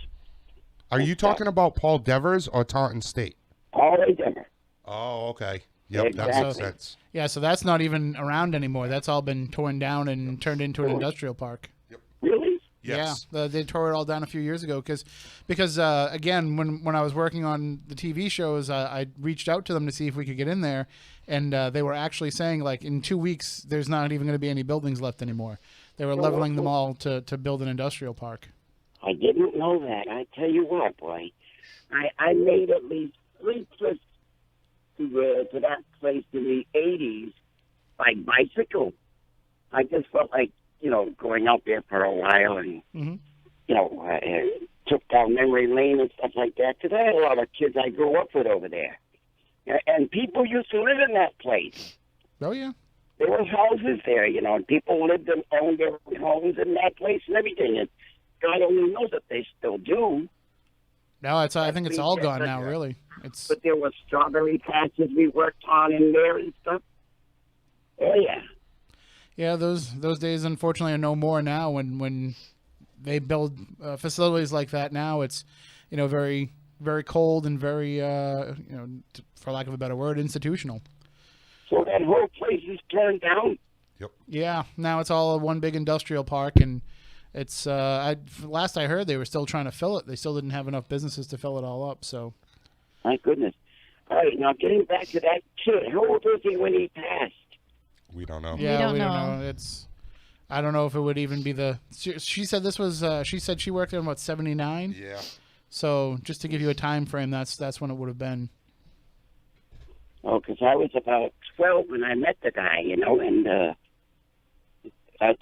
Are you talking about Paul Devers or Taunton State? Paul Devers. Oh, okay. Yep, Exactly. that makes sense. Yeah, so that's not even around anymore. That's all been torn down and turned into an industrial park. Really? Yes. Yeah, they tore it all down a few years ago because again, when I was working on the TV shows, I reached out to them to see if we could get in there, and they were actually saying, like, in 2 weeks, there's not even going to be any buildings left anymore. They were leveling them all to build an industrial park. I didn't know that. I tell you what, boy. I made at least 3 trips to that place in the 80s by bicycle. I just felt like, you know, going out there for a while and, mm-hmm. you know, took down memory lane and stuff like that. Because I had a lot of kids I grew up with over there. And people used to live in that place. Oh, yeah. There were houses there, you know, and people lived and owned their homes in that place and everything. And God only knows if they still do. No, I think it's all gone now, really. But there were strawberry patches we worked on in there and stuff. Oh, yeah. Yeah, those days, unfortunately, are no more now. When they build facilities like that now, it's, you know, very, very cold and very, for lack of a better word, institutional. So that whole place is turned down? Yep. Yeah, now it's all one big industrial park, and it's last I heard they were still trying to fill it. They still didn't have enough businesses to fill it all up. So, my goodness. All right, now getting back to that kid, how old was he when he passed? We don't know. Yeah, we don't know. I don't know if it would even be she said this was. She said she worked in what 79. Yeah. So just to give you a time frame, that's when it would have been. Oh, because I was about 12 when I met the guy, you know, and I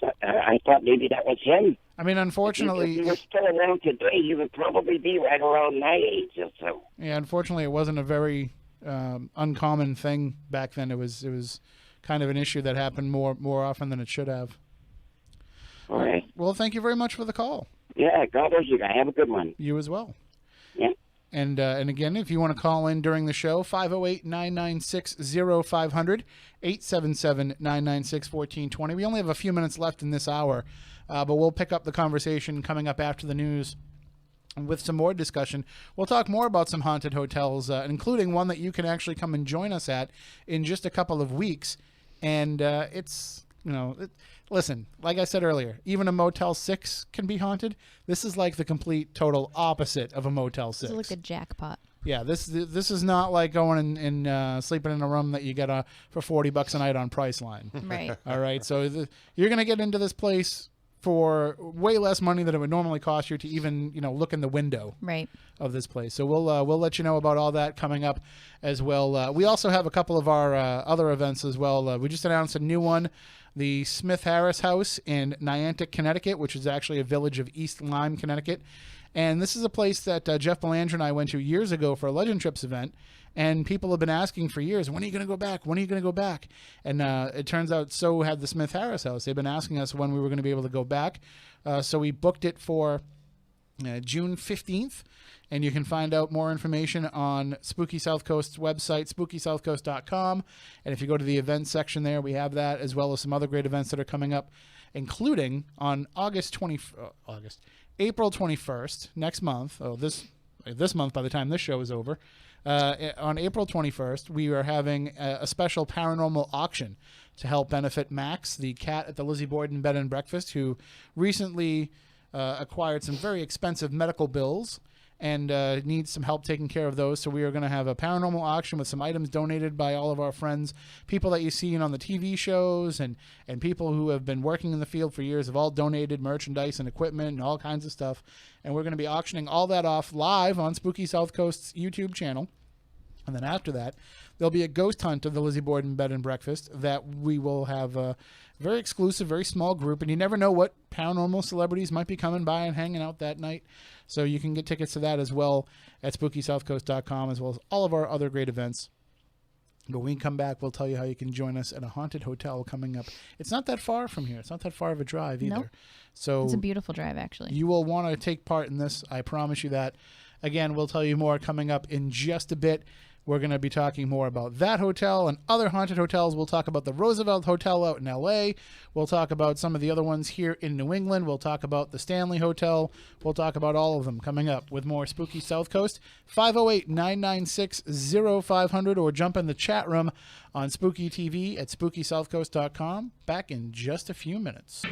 thought maybe that was him. I mean, unfortunately, if he was still around today, he would probably be right around my age or so. Yeah, unfortunately, it wasn't a very uncommon thing back then. It was kind of an issue that happened more often than it should have. All right. Well, thank you very much for the call. Yeah, God bless you guys. Have a good one. You as well. Yeah. And again, if you want to call in during the show, 508-996-0500, 877-996-1420. We only have a few minutes left in this hour, but we'll pick up the conversation coming up after the news with some more discussion. We'll talk more about some haunted hotels, including one that you can actually come and join us at in just a couple of weeks. And it's, listen, like I said earlier, even a Motel 6 can be haunted. This is like the complete total opposite of a Motel 6. This is like a jackpot. Yeah, this is not like going and sleeping in a room that you get for $40 a night on Priceline. Right. All right, so you're going to get into this place for way less money than it would normally cost you to even, look in the window of this place. So we'll let you know about all that coming up as well. We also have a couple of our other events as well. We just announced a new one, the Smith Harris House in Niantic, Connecticut, which is actually a village of East Lyme, Connecticut. And this is a place that Jeff Belanger and I went to years ago for a Legend Trips event. And people have been asking for years, when are you going to go back? When are you going to go back? And it turns out so had the Smith Harris House. They've been asking us when we were going to be able to go back. So we booked it for June 15th. And you can find out more information on Spooky South Coast's website, SpookySouthCoast.com. And if you go to the events section there, we have that, as well as some other great events that are coming up, including on April 21st, next month, this month by the time this show is over, on April 21st, we are having a special paranormal auction to help benefit Max, the cat at the Lizzie Borden Bed and Breakfast, who recently acquired some very expensive medical bills and needs some help taking care of those. So we are going to have a paranormal auction with some items donated by all of our friends, people that you see on the TV shows, and people who have been working in the field for years have all donated merchandise and equipment and all kinds of stuff. And we're going to be auctioning all that off live on Spooky South Coast's YouTube channel. And then after that, there'll be a ghost hunt of the Lizzie Borden Bed and Breakfast that we will have a very exclusive, very small group. And you never know what paranormal celebrities might be coming by and hanging out that night. So you can get tickets to that as well at SpookySouthCoast.com, as well as all of our other great events. But when we come back, we'll tell you how you can join us at a haunted hotel coming up. It's not that far from here. It's not that far of a drive either. Nope. So it's a beautiful drive, actually. You will want to take part in this. I promise you that. Again, we'll tell you more coming up in just a bit. We're going to be talking more about that hotel and other haunted hotels. We'll talk about the Roosevelt Hotel out in L.A. We'll talk about some of the other ones here in New England. We'll talk about the Stanley Hotel. We'll talk about all of them coming up with more Spooky South Coast. 508-996-0500 or jump in the chat room on Spooky TV at SpookySouthCoast.com. Back in just a few minutes.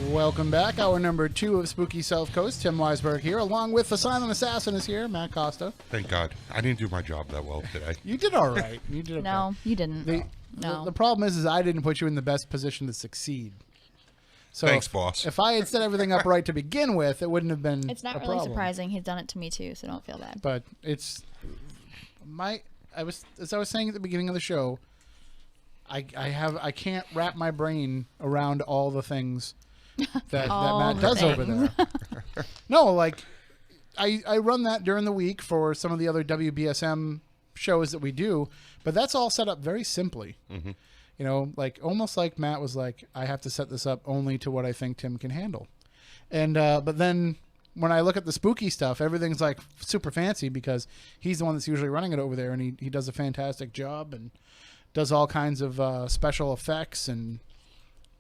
Welcome back. Hour number 2 of Spooky South Coast. Tim Weisberg here, along with the silent assassin is here, Matt Costa. Thank God. I didn't do my job that well today. You did all right. You did okay. No, you didn't. The problem is I didn't put you in the best position to succeed. So thanks, boss. If I had set everything up right to begin with, it wouldn't have been It's not really surprising. He's done it to me too, so don't feel bad. But as I was saying at the beginning of the show, I can't wrap my brain around all the things that Matt does over there. No, like I run that during the week for some of the other WBSM shows that we do, but that's all set up very simply. Mm-hmm. You know, like almost like Matt was like, I have to set this up only to what I think Tim can handle. And but then when I look at the spooky stuff, everything's like super fancy because he's the one that's usually running it over there, and he does a fantastic job and does all kinds of special effects and,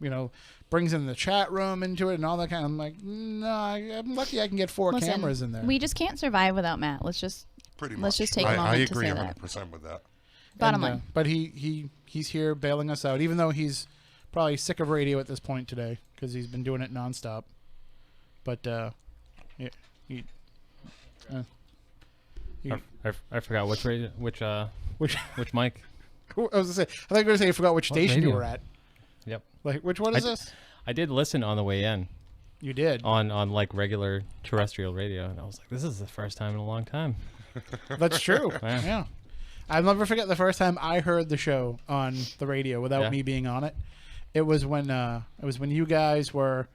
you know, brings in the chat room into it and all that kind of. I'm like, no, I'm lucky I can get 4 cameras in there. We just can't survive without Matt. Let's just take a moment to say that. I agree 100% with that. Bottom line. But he's here bailing us out, even though he's probably sick of radio at this point today because he's been doing it nonstop. But I forgot which radio, which mic. I was gonna say, I thought you were gonna say I forgot which station you were at. Yep. Like, which one is this? I did listen on the way in. You did? On like regular terrestrial radio, and I was like, this is the first time in a long time. That's true. Yeah. I'll never forget the first time I heard the show on the radio without me being on it. It was when you guys were.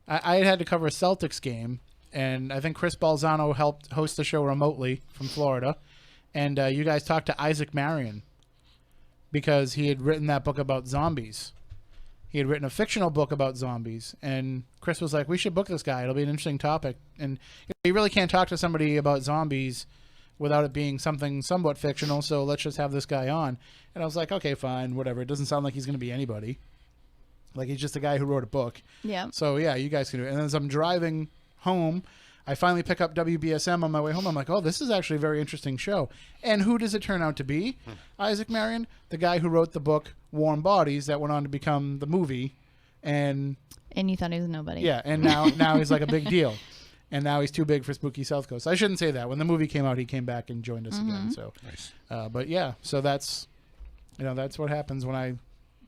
I had to cover a Celtics game, and I think Chris Balzano helped host the show remotely from Florida, and you guys talked to Isaac Marion because he had written that book about zombies. He had written a fictional book about zombies, and Chris was like, we should book this guy. It'll be an interesting topic. And you really can't talk to somebody about zombies without it being something somewhat fictional, so let's just have this guy on. And I was like, okay, fine, whatever. It doesn't sound like he's going to be anybody. Like, he's just a guy who wrote a book. Yeah. So, yeah, you guys can do it. And as I'm driving home, I finally pick up WBSM on my way home. I'm like, oh, this is actually a very interesting show. And who does it turn out to be? Isaac Marion, the guy who wrote the book Warm Bodies that went on to become the movie. And you thought he was nobody. Yeah, and now he's like a big deal. and now he's too big for Spooky South Coast. I shouldn't say that. When the movie came out, he came back and joined us again. So, nice. But yeah, so that's that's what happens when I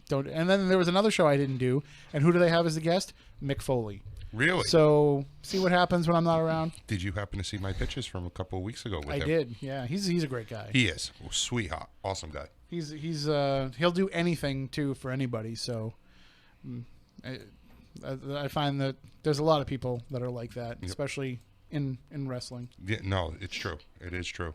don't. And then there was another show I didn't do, and who do they have as a guest? Mick Foley. Really? So see what happens when I'm not around. Did you happen to see my pictures from a couple of weeks ago with him? I did. Yeah, he's a great guy. He is. Oh, sweetheart. Awesome guy. He'll do anything too for anybody. So I find that there's a lot of people that are like that, especially in wrestling. Yeah, no, it's true. It is true.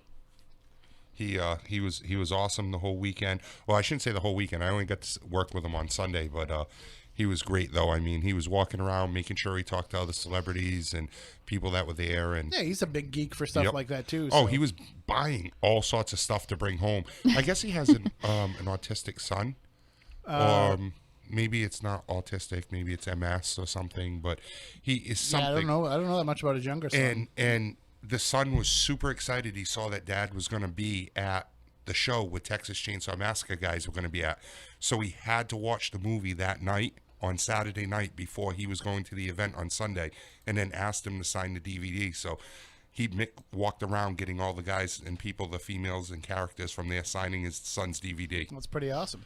He was awesome the whole weekend. Well, I shouldn't say the whole weekend. I only got to work with him on Sunday, but he was great though. I mean, he was walking around making sure he talked to other celebrities and people that were there. And yeah, he's a big geek for stuff like that too. Oh, so. he was buying all sorts of stuff to bring home. I guess he has an autistic son. Maybe it's not autistic. Maybe it's MS or something. But he is something. Yeah, I don't know that much about his younger son. And the son was super excited. He saw that Dad was going to be at the show with Texas Chainsaw Massacre guys were going to be at. So he had to watch the movie that night on Saturday night before he was going to the event on Sunday, and then asked him to sign the DVD. So he walked around getting all the guys and people, the females and characters from there, signing his son's DVD. That's pretty awesome.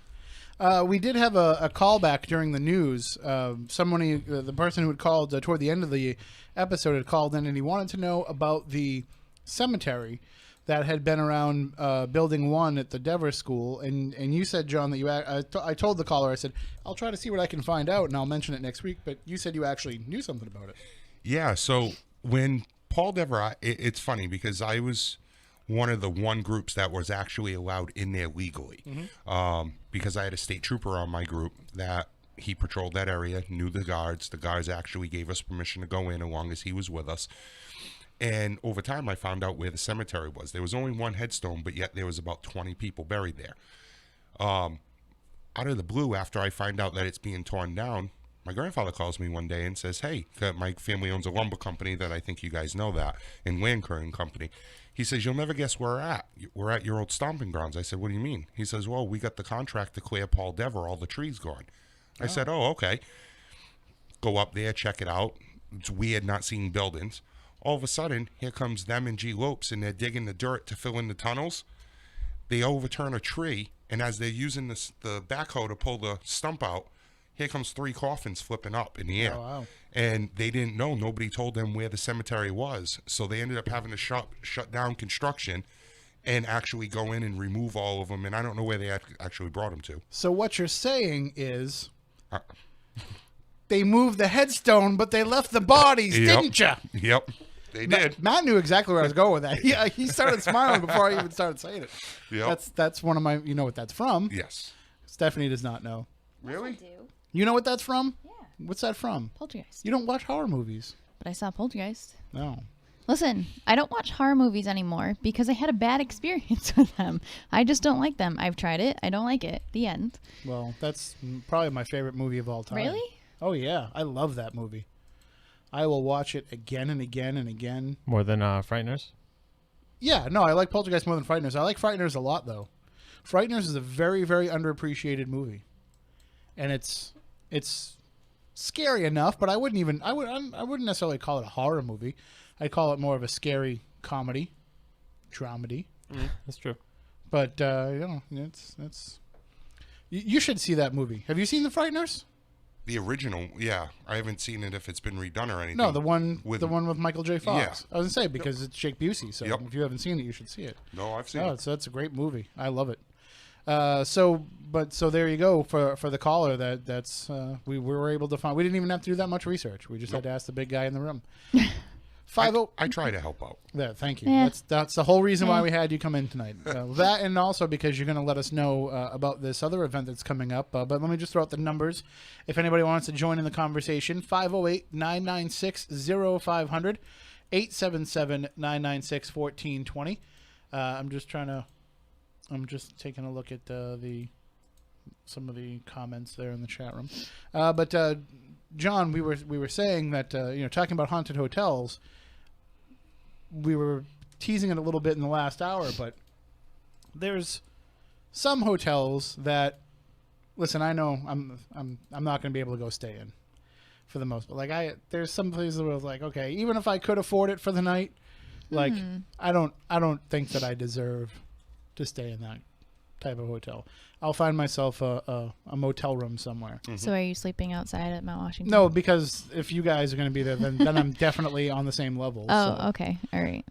We did have a callback during the news. The person who had called toward the end of the episode had called in, and he wanted to know about the cemetery that had been around Building 1 at the Devers School. And you said, John, that I told the caller, I said, I'll try to see what I can find out, and I'll mention it next week. But you said you actually knew something about it. Yeah, so when Paul Dever, it's funny because I was one of the groups that was actually allowed in there legally, because I had a state trooper on my group that he patrolled that area, knew the guards. The guards actually gave us permission to go in as long as he was with us. And over time, I found out where the cemetery was. There was only one headstone, but yet there was about 20 people buried there. Out of the blue, after I find out that it's being torn down, my grandfather calls me one day and says, hey, my family owns a lumber company that I think you guys know that, in land clearing company. He says, you'll never guess where we're at. We're at your old stomping grounds. I said, what do you mean? He says, well, we got the contract to clear Paul Dever, all the trees gone. I said, oh, okay. Go up there, check it out. It's weird not seeing buildings. All of a sudden, here comes them and G. Lopes, and they're digging the dirt to fill in the tunnels. They overturn a tree, and as they're using the backhoe to pull the stump out, here comes 3 coffins flipping up in the air. Oh, wow. And they didn't know. Nobody told them where the cemetery was. So they ended up having to shut down construction and actually go in and remove all of them. And I don't know where they actually brought them to. So what you're saying is they moved the headstone, but they left the bodies, didn't you? Yep. They did. Matt knew exactly where I was going with that. He started smiling before I even started saying it. Yep. That's one of my. You know what that's from? Yes. Stephanie does not know. Really? Yes, I do. You know what that's from? Yeah. What's that from? Poltergeist. You don't watch horror movies. But I saw Poltergeist. No. Listen, I don't watch horror movies anymore because I had a bad experience with them. I just don't like them. I've tried it. I don't like it. The end. Well, that's probably my favorite movie of all time. Really? Oh, yeah. I love that movie. I will watch it again and again and again. More than Frighteners? Yeah, no, I like Poltergeist more than Frighteners. I like Frighteners a lot, though. Frighteners is a very, very underappreciated movie. And it's scary enough, but I wouldn't necessarily call it a horror movie. I'd call it more of a scary comedy, dramedy. That's true. But you should see that movie. Have you seen The Frighteners? The original, yeah. I haven't seen it if it's been redone or anything. No, the one with Michael J. Fox. Yeah. I was gonna say because it's Jake Busey. So if you haven't seen it, you should see it. No, I've seen it. So that's a great movie. I love it. So there you go for the caller. That's we were able to find. We didn't even have to do that much research. We just had to ask the big guy in the room. I try to help out. Yeah, thank you. Yeah. That's the whole reason why we had you come in tonight. That and also because you're going to let us know about this other event that's coming up. But let me just throw out the numbers. If anybody wants to join in the conversation, 508-996-0500, 877-996-1420. I'm just taking a look at some of the comments there in the chat room. But John, we were saying that talking about haunted hotels. We were teasing it a little bit in the last hour, but there's some hotels that, listen, I know I'm not going to be able to go stay in, for the most part. Like there's some places where I was like, okay, even if I could afford it for the night, like I don't think that I deserve to stay in that type of hotel. I'll find myself a motel room somewhere. So are you sleeping outside at Mount Washington? No, because if you guys are going to be there, then I'm definitely on the same level. Oh, so. okay. All right.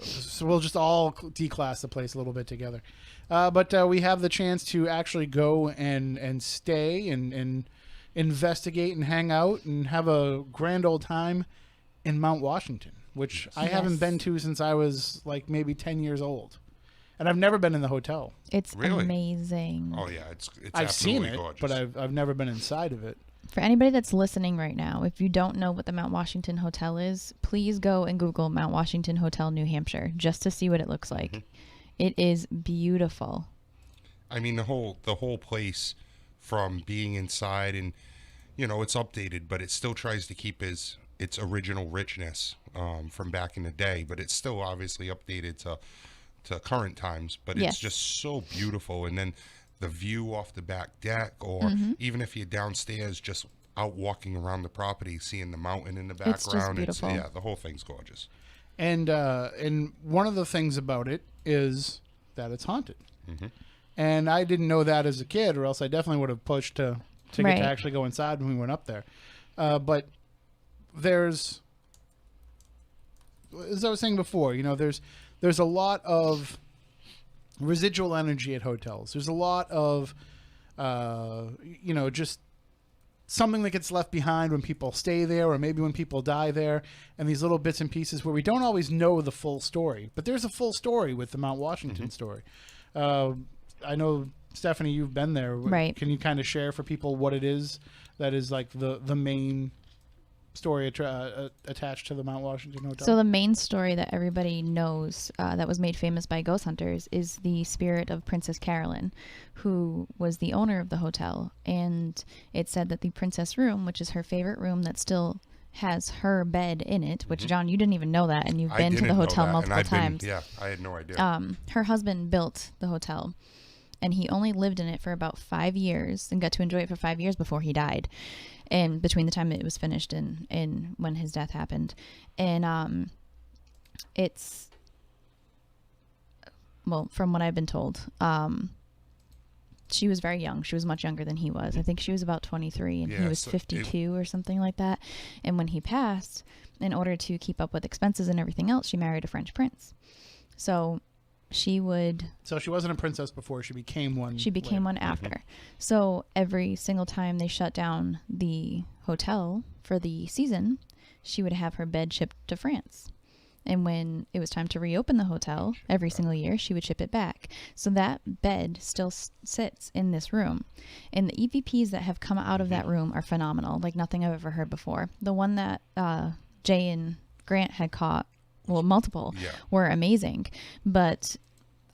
So we'll just all declass the place a little bit together. But we have the chance to actually go and stay and investigate and hang out and have a grand old time in Mount Washington, which I haven't been to since I was like maybe 10 years old. And I've never been in the hotel. It's amazing. Oh, yeah. It's I've seen it, gorgeous. but I've never been inside of it. For anybody that's listening right now, if you don't know what the Mount Washington Hotel is, please go and Google Mount Washington Hotel, New Hampshire, just to see what it looks like. It is beautiful. I mean, the whole place, from being inside, and it's updated, but it still tries to keep its original richness from back in the day, but it's still obviously updated to current times. But it's just so beautiful, and then the view off the back deck, or even if you're downstairs, just out walking around the property, seeing the mountain in the background. It's just beautiful. The whole thing's gorgeous. And one of the things about it is that it's haunted. And I didn't know that as a kid, or else I definitely would have pushed to get to actually go inside when we went up there. But there's, as I was saying before, there's a lot of residual energy at hotels. There's a lot of, just something that gets left behind when people stay there, or maybe when people die there, and these little bits and pieces where we don't always know the full story. But there's a full story with the Mount Washington story. I know, Stephanie, you've been there. Right. Can you kind of share for people what it is that is like the main story attached to the Mount Washington Hotel? So the main story that everybody knows that was made famous by ghost hunters is the spirit of Princess Carolyn, who was the owner of the hotel. And it said that the princess room, which is her favorite room that still has her bed in it, which, John, you didn't even know that, and you've been to the hotel multiple times. I had no idea. Her husband built the hotel, and he only lived in it for about 5 years and got to enjoy it for 5 years before he died. And between the time it was finished and when his death happened. And it's, well, from what I've been told, she was very young. She was much younger than he was. I think she was about 23 and he was 52 or something like that. And when he passed, in order to keep up with expenses and everything else, she married a French prince. So she wasn't a princess before, she became one. She became one after. So every single time they shut down the hotel for the season, she would have her bed shipped to France. And when it was time to reopen the hotel every single year, she would ship it back. So that bed still sits in this room. And the EVPs that have come out of that room are phenomenal, like nothing I've ever heard before. The one that Jay and Grant had caught, well, multiple, were amazing. But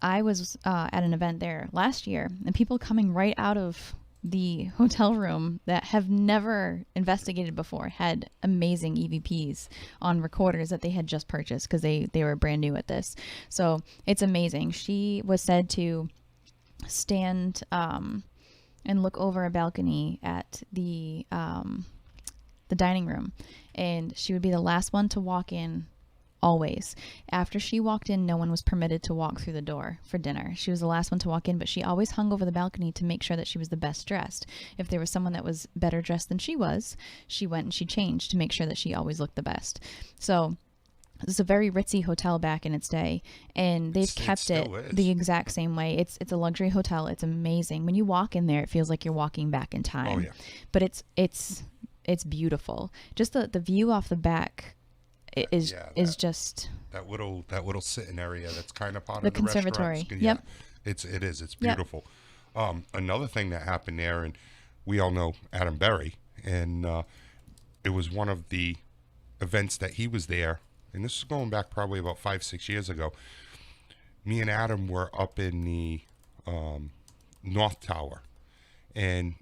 I was at an event there last year, and people coming right out of the hotel room that have never investigated before had amazing EVPs on recorders that they had just purchased because they were brand new at this. So it's amazing. She was said to stand and look over a balcony at the dining room, and she would be the last one to walk in. Always. After she walked in, no one was permitted to walk through the door for dinner. She was the last one to walk in, but she always hung over the balcony to make sure that she was the best dressed. If there was someone that was better dressed than she was, she went and she changed to make sure that she always looked the best. So it's a very ritzy hotel back in its day, and they've kept it the exact same way. It's a luxury hotel. It's amazing. When you walk in there, it feels like you're walking back in time. Oh, yeah. But it's beautiful. Just the view off the back is just that little sitting area that's kind of part of the conservatory. Yep. It's beautiful. Another thing that happened there, and we all know Adam Berry, and it was one of the events that he was there, and this is going back probably about 5-6 years ago. Me and Adam were up in the North Tower, and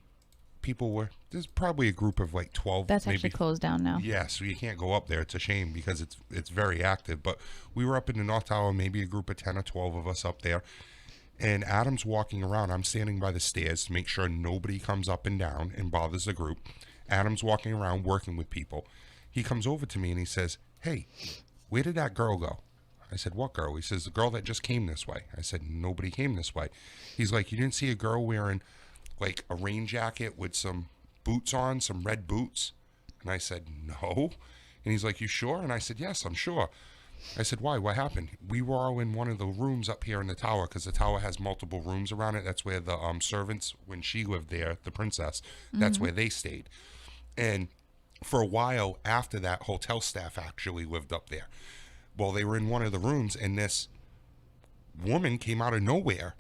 there's probably a group of like 12. That's actually closed down now. Yeah, so you can't go up there. It's a shame because it's very active. But we were up in the North Tower, maybe a group of 10 or 12 of us up there. And Adam's walking around. I'm standing by the stairs to make sure nobody comes up and down and bothers the group. Adam's walking around working with people. He comes over to me and he says, "Hey, where did that girl go?" I said, "What girl?" He says, "The girl that just came this way." I said, "Nobody came this way." He's like, "You didn't see a girl wearing like a rain jacket with some boots on, some red boots?" And I said, "No." And he's like, "You sure?" And I said, "Yes, I'm sure." I said, "Why? What happened?" "We were all in one of the rooms up here in the tower, because the tower has multiple rooms around it. That's where the servants, when she lived there, the princess, that's where they stayed. And for a while after that, hotel staff actually lived up there. Well, they were in one of the rooms, and this woman came out of nowhere,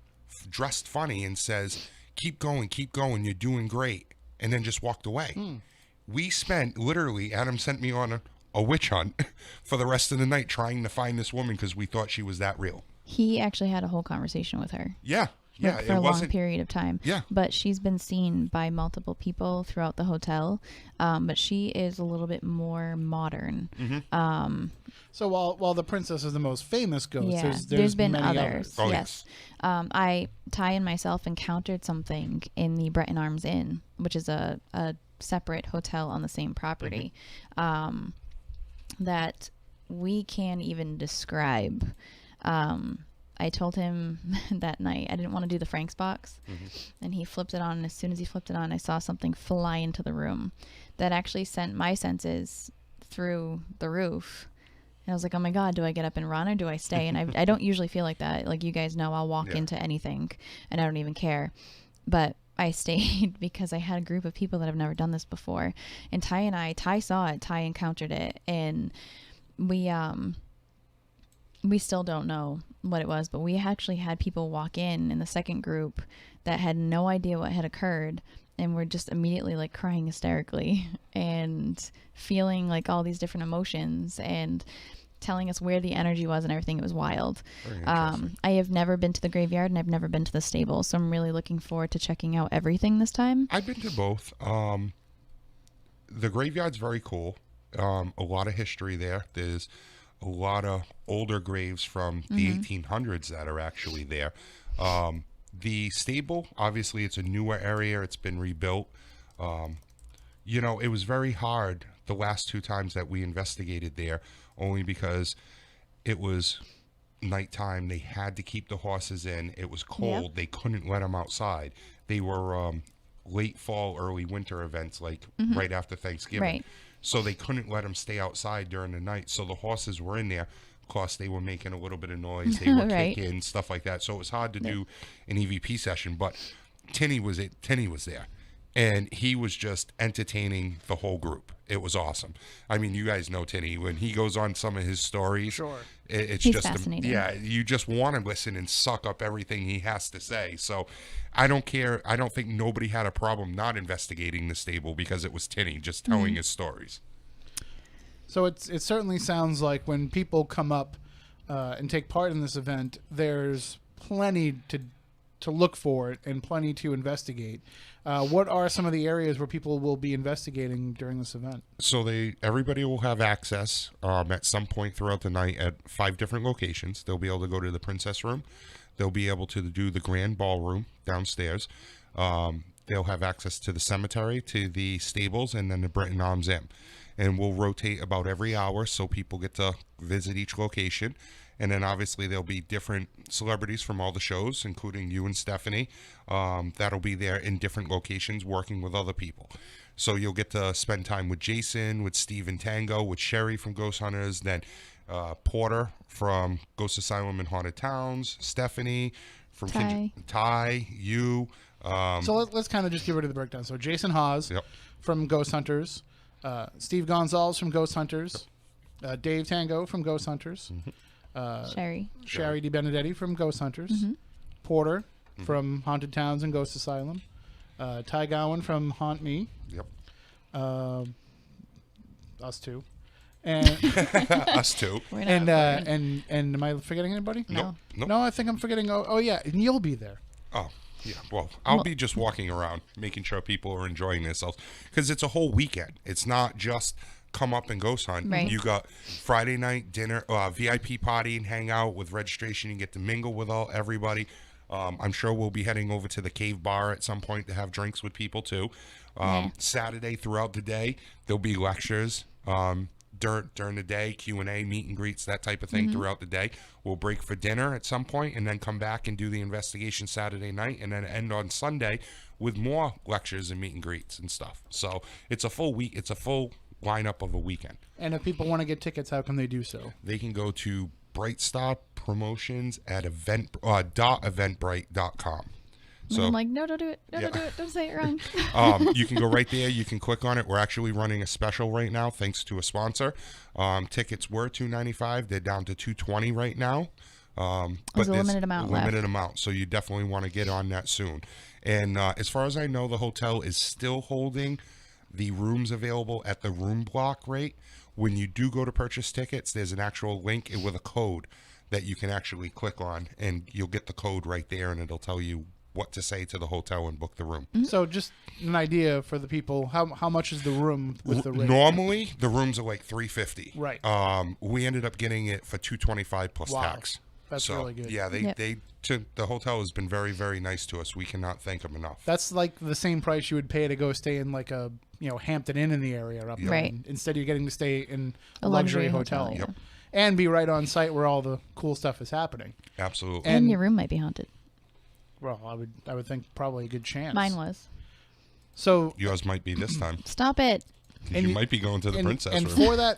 dressed funny, and says, keep going, you're doing great," and then just walked away. We spent, literally, Adam sent me on a witch hunt for the rest of the night trying to find this woman because we thought she was that real. He actually had a whole conversation with her. Yeah. Yeah, for a long period of time. Yeah. But she's been seen by multiple people throughout the hotel. But she is a little bit more modern. So while the princess is the most famous ghost, there's been many others. Oh, yes. Ty and myself encountered something in the Breton Arms Inn, which is a separate hotel on the same property, that we can't even describe. I told him that night I didn't want to do the Frank's box, and he flipped it on, and as soon as he flipped it on, I saw something fly into the room that actually sent my senses through the roof. And I was like, oh my God, do I get up and run or do I stay? And I don't usually feel like that. Like you guys know, I'll walk into anything and I don't even care. But I stayed because I had a group of people that have never done this before. And Ty saw it, Ty encountered it, and we still don't know what it was, but we actually had people walk in the second group that had no idea what had occurred and were just immediately like crying hysterically and feeling like all these different emotions and telling us where the energy was and everything. It was wild. I have never been to the graveyard and I've never been to the stable, so I'm really looking forward to checking out everything this time. I've been to both. The graveyard's very cool. A lot of history there. There's a lot of older graves from the 1800s that are actually there. The stable, obviously, it's a newer area. It's been rebuilt. It was very hard the last 2 times that we investigated there, only because it was nighttime. They had to keep the horses in. It was cold. Yeah. They couldn't let them outside. They were late fall, early winter events, like right after Thanksgiving. Right. So they couldn't let them stay outside during the night. So the horses were in there. Of course, they were making a little bit of noise. They were kicking, stuff like that. So it was hard to do an EVP session. But Tinny was there. And he was just entertaining the whole group. It was awesome. I mean, you guys know Tinny. When he goes on some of his stories, it's He's just fascinating. you just want to listen and suck up everything he has to say. So I don't care. I don't think nobody had a problem not investigating the stable because it was Tinny just telling his stories. So it certainly sounds like when people come up and take part in this event, there's plenty to look for and plenty to investigate. What are some of the areas where people will be investigating during this event? So everybody will have access at some point throughout the night at 5 different locations. They'll be able to go to the princess room. They'll be able to do the grand ballroom downstairs. They'll have access to the cemetery, to the stables, and then the Breton Arms Inn. And we'll rotate about every hour so people get to visit each location. And then obviously there'll be different celebrities from all the shows, including you and Stephanie, that'll be there in different locations working with other people. So you'll get to spend time with Jason, with Steve and Tango, with Sherry from Ghost Hunters, then Porter from Ghost Asylum and Haunted Towns, Stephanie from Ty, you. So let's kind of just give it to the breakdown. So Jason Hawes from Ghost Hunters, Steve Gonzalez from Ghost Hunters, Dave Tango from Ghost Hunters, Sherry DiBenedetti from Ghost Hunters, Porter from Haunted Towns and Ghost Asylum, Ty Gowan from Haunt Me, us two, and us two, and am I forgetting anybody? No, I think I'm forgetting. Oh yeah, and you'll be there. Oh. Yeah, well, I'll be just walking around, making sure people are enjoying themselves, because it's a whole weekend. It's not just come up and ghost hunt. Right. You got Friday night dinner, VIP party and hang out with registration. You get to mingle with everybody. I'm sure we'll be heading over to the Cave Bar at some point to have drinks with people too. Saturday throughout the day, there'll be lectures. During the day, Q&A, meet and greets, that type of thing throughout the day. We'll break for dinner at some point and then come back and do the investigation Saturday night and then end on Sunday with more lectures and meet and greets and stuff. So it's a full week. It's a full lineup of a weekend. And if people want to get tickets, how can they do so? They can go to Bright Star Promotions at .eventbrite.com. So I'm like, no, don't do it. No, don't do it. Don't say it wrong. You can go right there. You can click on it. We're actually running a special right now, thanks to a sponsor. Tickets were $295. They're down to $220 right now. But there's a limited amount left. Limited amount. So you definitely want to get on that soon. And as far as I know, the hotel is still holding the rooms available at the room block rate. When you do go to purchase tickets, there's an actual link with a code that you can actually click on, and you'll get the code right there, and it'll tell you what to say to the hotel and book the room. So just an idea for the people, how much is the room with the rate? Normally the rooms are like $350. Right. We ended up getting it for $225 plus tax. That's really good. Yeah, the hotel has been very, very nice to us. We cannot thank them enough. That's like the same price you would pay to go stay in like a Hampton Inn in the area up there. Right. Instead you're getting to stay in a luxury hotel. Yep. And be right on site where all the cool stuff is happening. Absolutely. And your room might be haunted. Well, I would think probably a good chance. Mine was. So yours might be this time. Stop it. And you might be going to the princess room. And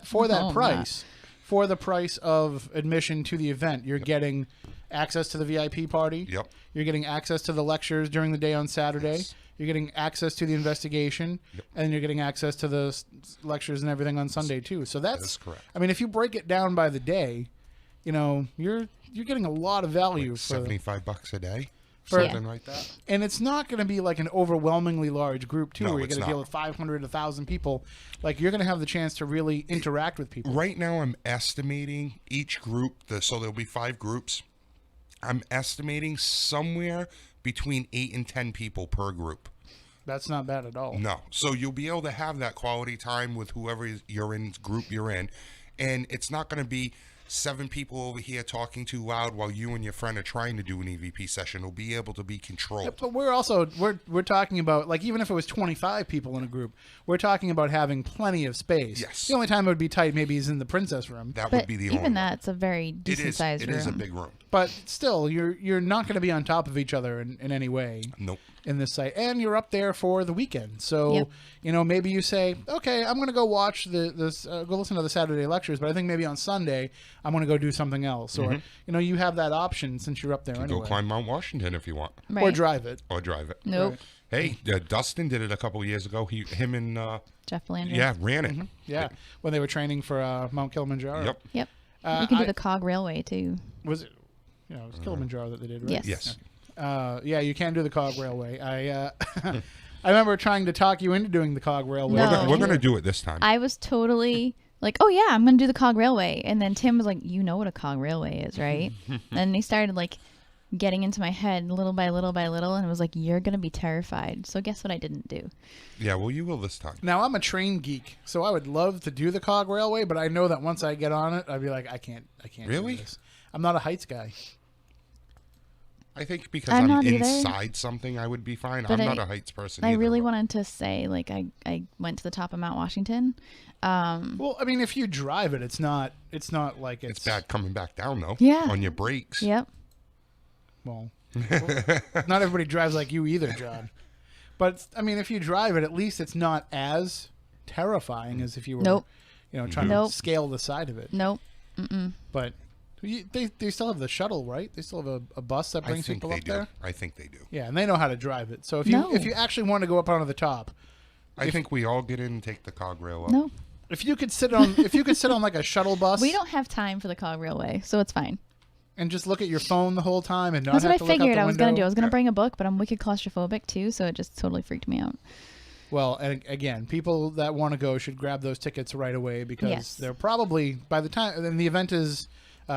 for that price, for the price of admission to the event, you're getting access to the VIP party. Yep. You're getting access to the lectures during the day on Saturday. Yes. You're getting access to the investigation, and you're getting access to the lectures and everything on Sunday too. So that's correct. I mean, if you break it down by the day, you're getting a lot of value like for $75 a day. Something like that. And it's not going to be like an overwhelmingly large group, too, where you're going to deal with 500, 1,000 people. Like, you're going to have the chance to really interact with people. Right now, I'm estimating each group, so there'll be 5 groups. I'm estimating somewhere between 8 and 10 people per group. That's not bad at all. No. So you'll be able to have that quality time with whoever group you're in. And it's not going to be 7 people over here talking too loud while you and your friend are trying to do an EVP session. Will be able to be controlled. Yeah, but we're talking about, like, even if it was 25 people in a group, we're talking about having plenty of space. Yes. The only time it would be tight maybe is in the princess room. That would be the only even that's a very decent sized room. It is a big room. But still, you're not going to be on top of each other in any way. Nope. In this site, and you're up there for the weekend, so maybe you say, okay, I'm going to go watch go listen to the Saturday lectures, but I think maybe on Sunday I'm going to go do something else, or you have that option since you're up there anyway. Go climb Mount Washington if you want, right. Or drive it. Nope. Hey, Dustin did it a couple of years ago. Him and Jeff Landry. Yeah, ran it. Mm-hmm. Yeah, when they were training for Mount Kilimanjaro. Yep. You can do the Cog Railway too. Was it? It was Kilimanjaro that they did, right? Yes. Okay. You can do the Cog Railway. I remember trying to talk you into doing the Cog Railway. No. We're going to do it this time. I was totally like, oh yeah, I'm going to do the Cog Railway. And then Tim was like, you know what a Cog Railway is, right? And he started like getting into my head little by little by little, and was like, you're going to be terrified. So guess what I didn't do? Yeah, well, you will this time. Now, I'm a train geek, so I would love to do the Cog Railway, but I know that once I get on it, I'd be like, I can't really? do this. I'm not a heights guy. I think because I'm inside something, I would be fine. But I'm not a heights person I really wanted to say, like, I went to the top of Mount Washington. Well, I mean, if you drive it, it's not like it's bad coming back down, though. Yeah. On your brakes. Yep. Well, not everybody drives like you either, John. But, I mean, if you drive it, at least it's not as terrifying as if you were, trying to scale the side of it. Nope. Mm-mm. But... They still have the shuttle, right? They still have a bus that brings people up there? I think they do. Yeah, and they know how to drive it. So if you actually want to go up onto the top, I think we all get in and take the Cog Rail up. No. If you could sit on like a shuttle bus, we don't have time for the Cog Railway, so it's fine. And just look at your phone the whole time and not That's have what to I look out the figured I was going to do. I was going to bring a book, but I'm wicked claustrophobic too, so it just totally freaked me out. Well, and again, people that want to go should grab those tickets right away because they're probably by the time and the event is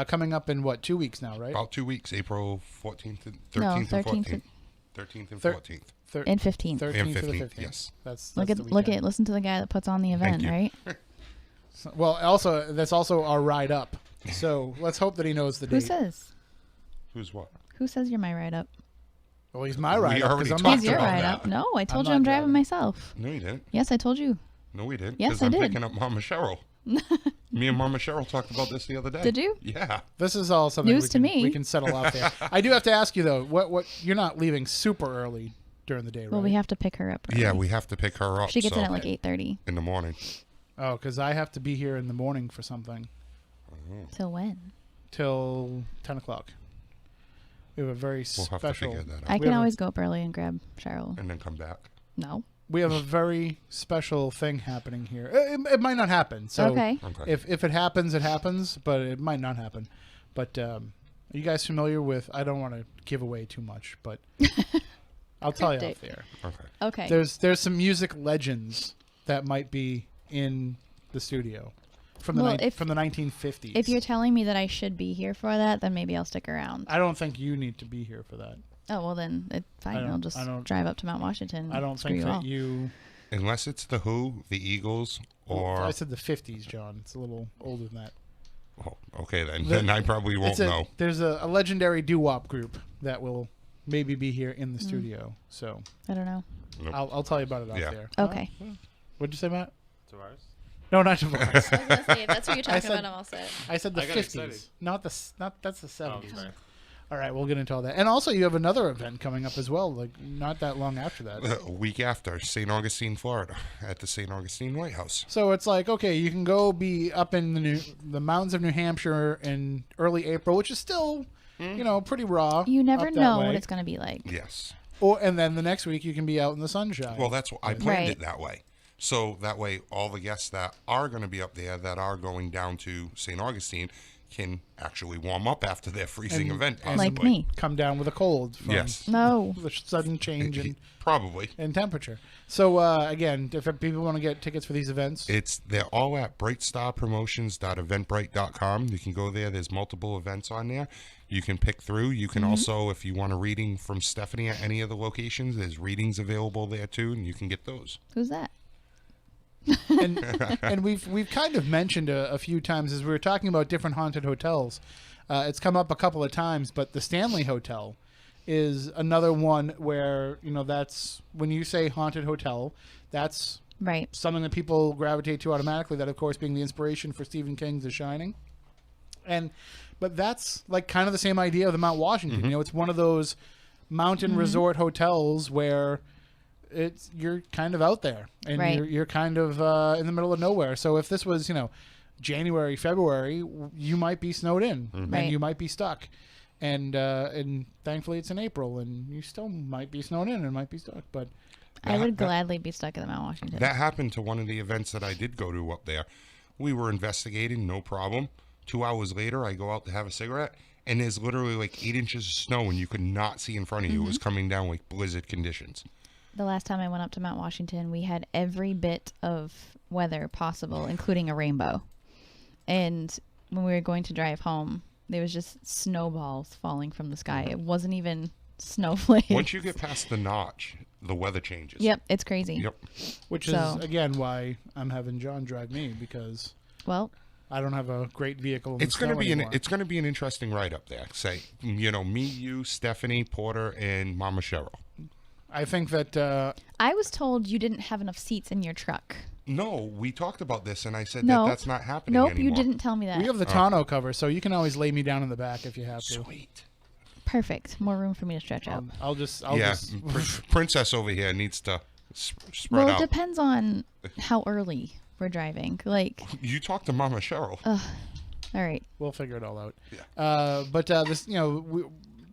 coming up in 2 weeks now, right? About 2 weeks, April 14th, 13th, and 14th. 13th and 14th. And 15th. 13th and 15th, to the 15th. Yes. That's listen to the guy that puts on the event, right? Well, also that's also our ride up. So let's hope that he knows the date. Who says? Who's what? Who says you're my ride up? Well, he's my ride We up already because I'm talked not He's your about ride that. up. No, I told I'm you I'm not driving driving. myself. No, you didn't. Yes, I told you. No, we didn't. Yes, I'm I did. picking up Mama Cheryl. Me and Mama Cheryl talked about this the other day. Did you? Yeah. This is all something News to me. we can settle off there. I do have to ask you though, what you're not leaving super early during the day, right? Well, we have to pick her up. Early. Yeah, we have to pick her up. She gets so, in at like 8:30. in the morning. Oh, because I have to be here in the morning for something Till when? till 10 o'clock. We have a very We'll have to special. figure that out. I We can have a- always go up early and grab Cheryl. And then come back. No. We have a very special thing happening here. It might not happen. So Okay. Okay. if it happens, it happens. But it might not happen. But are you guys familiar with? I don't want to give away too much, but I'll tell you off there. Okay. Okay. There's some music legends that might be in the studio from the Well, from the 1950s. If you're telling me that I should be here for that, then maybe I'll stick around. I don't think you need to be here for that. Oh, well then, fine. I I'll just don't- drive up to Mount Washington. I don't Screw think you that all. you. Unless it's the Who, the Eagles, or I said the 50s, John. It's a little older than that. oh, okay then. Then I probably won't know. There's a legendary doo-wop group that will maybe be here in Hmm. the studio. So I don't know. Nope. I'll tell you about it out Yeah. there. Okay. What'd you say, Matt? Tavares? No, not Tavares. I was gonna say, if that's what you're talking said- about, I'm all set. I said the I got 50s, excited. not that's the 70s. Oh, sorry. All right, we'll get into all that. And also, you have another event coming up as well, like not that long after that. A week after, St. Augustine, Florida, at the St. Augustine White House. So it's like, okay, you can go be up in the mountains of New Hampshire in early April, which is still, pretty raw. You never up that know way. what it's gonna be like. Yes. And then the next week you can be out in the sunshine. Well, that's what I planned Right. it that way. So that way, all the guests that are going to be up there, that are going down to St. Augustine, can actually warm up after their freezing And- event. and- Possibly. Like me. come down with a cold from Yes. No. the sudden change Probably. in temperature. So again, if people want to get tickets for these events, They're all at brightstarpromotions.eventbrite.com. You can go there. There's multiple events on there. You can pick through. You can also, if you want a reading from Stephanie at any of the locations, there's readings available there too, and you can get those. Who's that? and we've kind of mentioned a few times as we were talking about different haunted hotels. It's come up a couple of times, but the Stanley Hotel is another one where that's when you say haunted hotel, that's Right. something that people gravitate to automatically. That, of course, being the inspiration for Stephen King's The Shining, but that's like kind of the same idea of the Mount Washington. It's one of those mountain resort hotels where you're kind of out there and Right. you're kind of in the middle of nowhere. So if this was January, February, you might be snowed in Right. and you might be stuck. And thankfully it's in April and you still might be snowed in and might be stuck. But I would gladly be stuck in the Mount Washington. That happened to one of the events that I did go to up there. We were investigating, no problem. 2 hours later, I go out to have a cigarette, and there's literally like 8 inches of snow, and you could not see in front of you. It was coming down like blizzard conditions. The last time I went up to Mount Washington, we had every bit of weather possible, including a rainbow. And when we were going to drive home, there was just snowballs falling from the sky. It wasn't even snowflakes. Once you get past the notch, the weather changes. Yep, it's crazy. Yep. which So- is again why I'm having John drive me, because Well, I don't have a great vehicle. In It's going to be an interesting ride up there. Say, me, you, Stephanie, Porter, and Mama Cheryl. I think that I was told you didn't have enough seats in your truck. No, we talked about this, and I said No. that's not happening Nope, anymore. you didn't tell me that. we have the tonneau cover, so you can always lay me down in the back if you have to. Sweet. Perfect. More room for me to stretch out. I'll just Princess over here needs to spread Well, it out. depends on how early we're driving. Like, You talk to Mama Cheryl. all right. we'll figure it all out. Yeah. But this,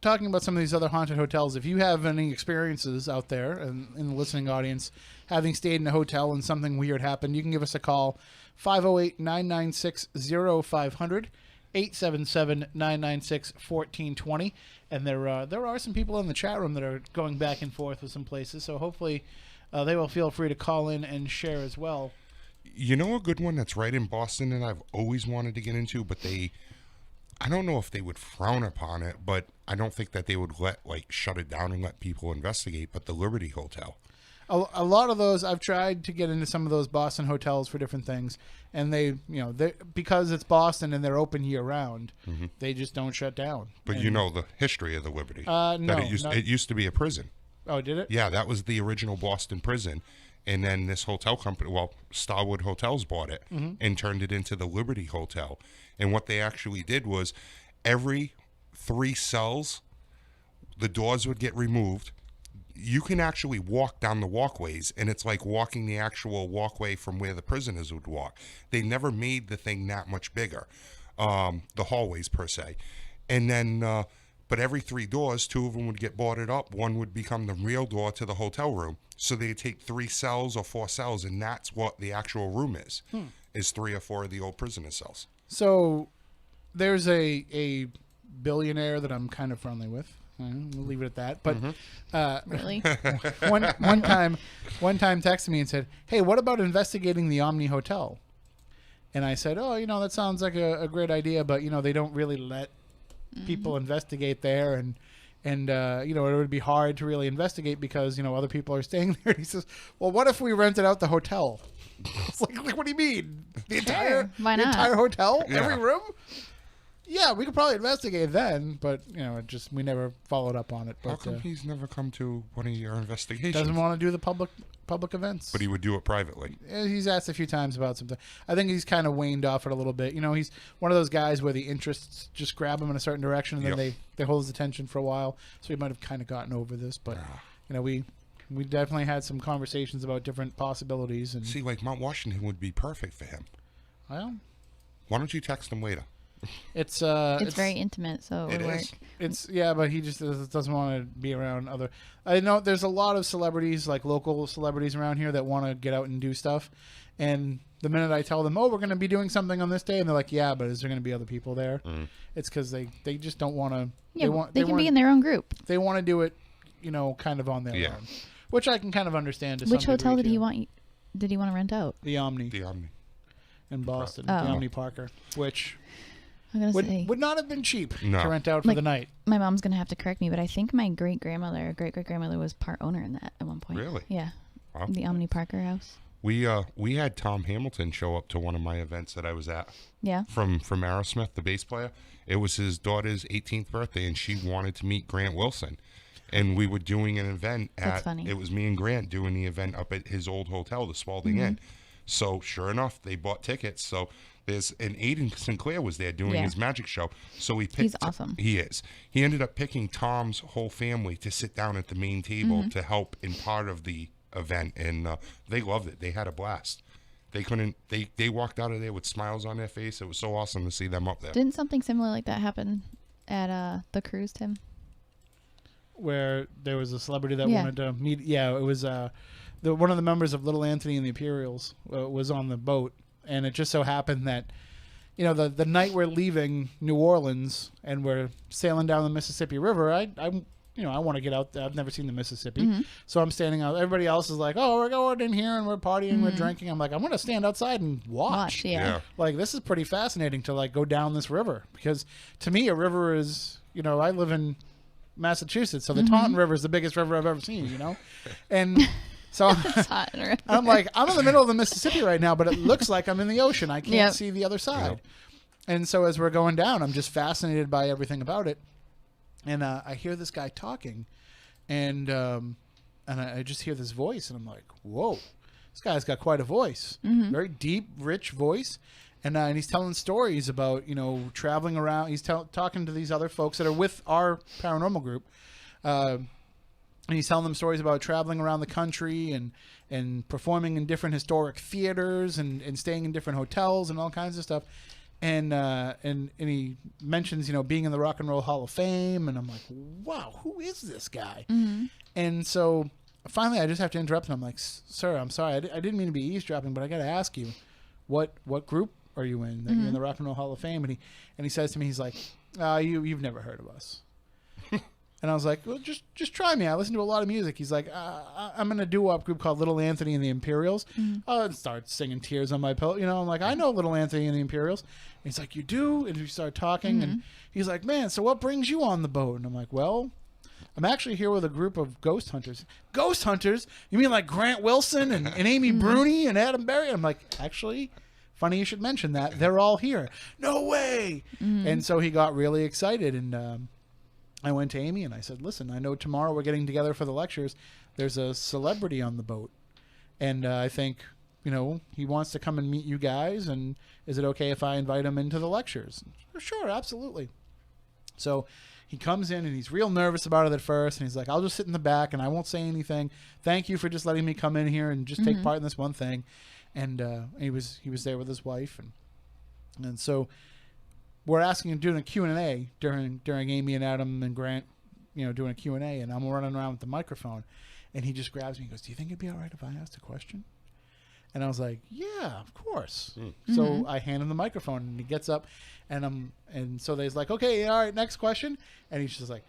talking about some of these other haunted hotels, if you have any experiences out there and in the listening audience, having stayed in a hotel and something weird happened, you can give us a call, 508-996-0500, 877-996-1420. And there are some people in the chat room that are going back and forth with some places, so hopefully they will feel free to call in and share as well. You know a good one that's right in Boston that I've always wanted to get into, but I don't know if they would frown upon it, but I don't think that they would shut it down and let people investigate, but the Liberty Hotel. a lot of those, I've tried to get into some of those Boston hotels for different things, and they because it's Boston and they're open year round, they just don't shut down. But and, you know the history of the Liberty. No, it used to be a prison. Oh, did it? Yeah, that was the original Boston prison. And then this hotel company, Starwood Hotels bought it and turned it into the Liberty Hotel. And what they actually did was every 3 cells, the doors would get removed. You can actually walk down the walkways, and it's like walking the actual walkway from where the prisoners would walk. They never made the thing that much bigger, the hallways per se. And then... but every 3 doors, 2 of them would get boarded up. 1 would become the real door to the hotel room. So they'd take 3 cells or 4 cells, and that's what the actual room is 3 or 4 of the old prisoner cells. So there's a billionaire that I'm kind of friendly with. We'll leave it at that. But Really? one time texted me and said, "Hey, what about investigating the Omni Hotel?" And I said, "Oh, that sounds like a great idea, but they don't really let people investigate there, and it would be hard to really investigate because other people are staying there." And he says, "Well, what if we rented out the hotel?" It's like, what do you mean? The entire hotel, every room? Yeah, we could probably investigate then, but we never followed up on it. But, how come he's never come to one of your investigations? Doesn't want to do the public events. But he would do it privately. He's asked a few times about something. I think he's kind of waned off it a little bit. He's one of those guys where the interests just grab him in a certain direction, and then they hold his attention for a while. So he might have kind of gotten over this, but we definitely had some conversations about different possibilities. And see, like Mount Washington would be perfect for him. Well, why don't you text him later? It's very intimate, so it would work. But he just doesn't want to be around other. I know there's a lot of celebrities, like local celebrities around here, that want to get out and do stuff. And the minute I tell them, "Oh, we're going to be doing something on this day," and they're like, "Yeah, but is there going to be other people there?" It's because they just don't want to. Yeah, they can be in their own group. They want to do it, kind of on their own, which I can kind of understand. Which hotel did he want? Did he want to rent out? The Omni. In Boston, the Omni Parker, which. Would not have been cheap to rent out for the night. My mom's going to have to correct me, but I think my great-grandmother was part owner in that at one point. Really? Yeah. Wow. The Omni Parker house. We had Tom Hamilton show up to one of my events that I was at. Yeah. From Aerosmith, the bass player. It was his daughter's 18th birthday, and she wanted to meet Grant Wilson. And we were doing an event That's funny. It was me and Grant doing the event up at his old hotel, the Spalding Inn. So sure enough, they bought tickets. So and Aiden Sinclair was there doing his magic show. So we picked. He's awesome. He is. He ended up picking Tom's whole family to sit down at the main table to help in part of the event, and they loved it. They had a blast. They couldn't. They walked out of there with smiles on their face. It was so awesome to see them up there. Didn't something similar like that happen at the cruise, Tim? Where there was a celebrity that wanted to meet. Yeah, it was one of the members of Little Anthony and the Imperials was on the boat. And it just so happened that, the night we're leaving New Orleans and we're sailing down the Mississippi River, I want to get out there. I've never seen the Mississippi. So I'm standing out. Everybody else is like, "Oh, we're going in here and we're partying, we're drinking." I'm like, I'm going to stand outside and watch. Like, this is pretty fascinating to go down this river, because to me, a river is, I live in Massachusetts, so the Taunton River is the biggest river I've ever seen, and so I'm like, I'm in the middle of the Mississippi right now, but it looks like I'm in the ocean. I can't see the other side. And so as we're going down, I'm just fascinated by everything about it. And I hear this guy talking, and I just hear this voice, and I'm like, whoa, this guy's got quite a voice. Very deep, rich voice. And he's telling stories about, traveling around. He's talking to these other folks that are with our paranormal group. And he's telling them stories about traveling around the country and performing in different historic theaters and staying in different hotels and all kinds of stuff. And he mentions, being in the Rock and Roll Hall of Fame. And I'm like, wow, who is this guy? And so finally I just have to interrupt him. I'm like, "Sir, I'm sorry. I didn't mean to be eavesdropping, but I got to ask you, what group are you in? That you're in the Rock and Roll Hall of Fame?" And he says to me, he's like, you've never heard of us. And I was like, "Well, just try me. I listen to a lot of music." He's like, "I'm in a doo-wop group called Little Anthony and the Imperials." And start singing Tears on My Pillow. I'm like, "I know Little Anthony and the Imperials." And he's like, "You do?" And we start talking, and he's like, "Man, so what brings you on the boat?" And I'm like, "Well, I'm actually here with a group of ghost hunters. Ghost hunters? You mean like Grant Wilson and Amy Bruni and Adam Berry? I'm like, actually, funny you should mention that. They're all here. No way. And so he got really excited. And I went to Amy and I said, listen, I know tomorrow we're getting together for the lectures. There's a celebrity on the boat. And I think, he wants to come and meet you guys. And is it okay if I invite him into the lectures? Sure, absolutely. So he comes in and he's real nervous about it at first. And he's like, I'll just sit in the back and I won't say anything. Thank you for just letting me come in here and just take part in this one thing. And he was there with his wife. And so we're asking him, doing a Q&A during Amy and Adam and Grant, doing a Q&A. And I'm running around with the microphone. And he just grabs me and goes, do you think it'd be all right if I asked a question? And I was like, yeah, of course. So I hand him the microphone and he gets up and so they's like, okay, all right, next question. And he's just like,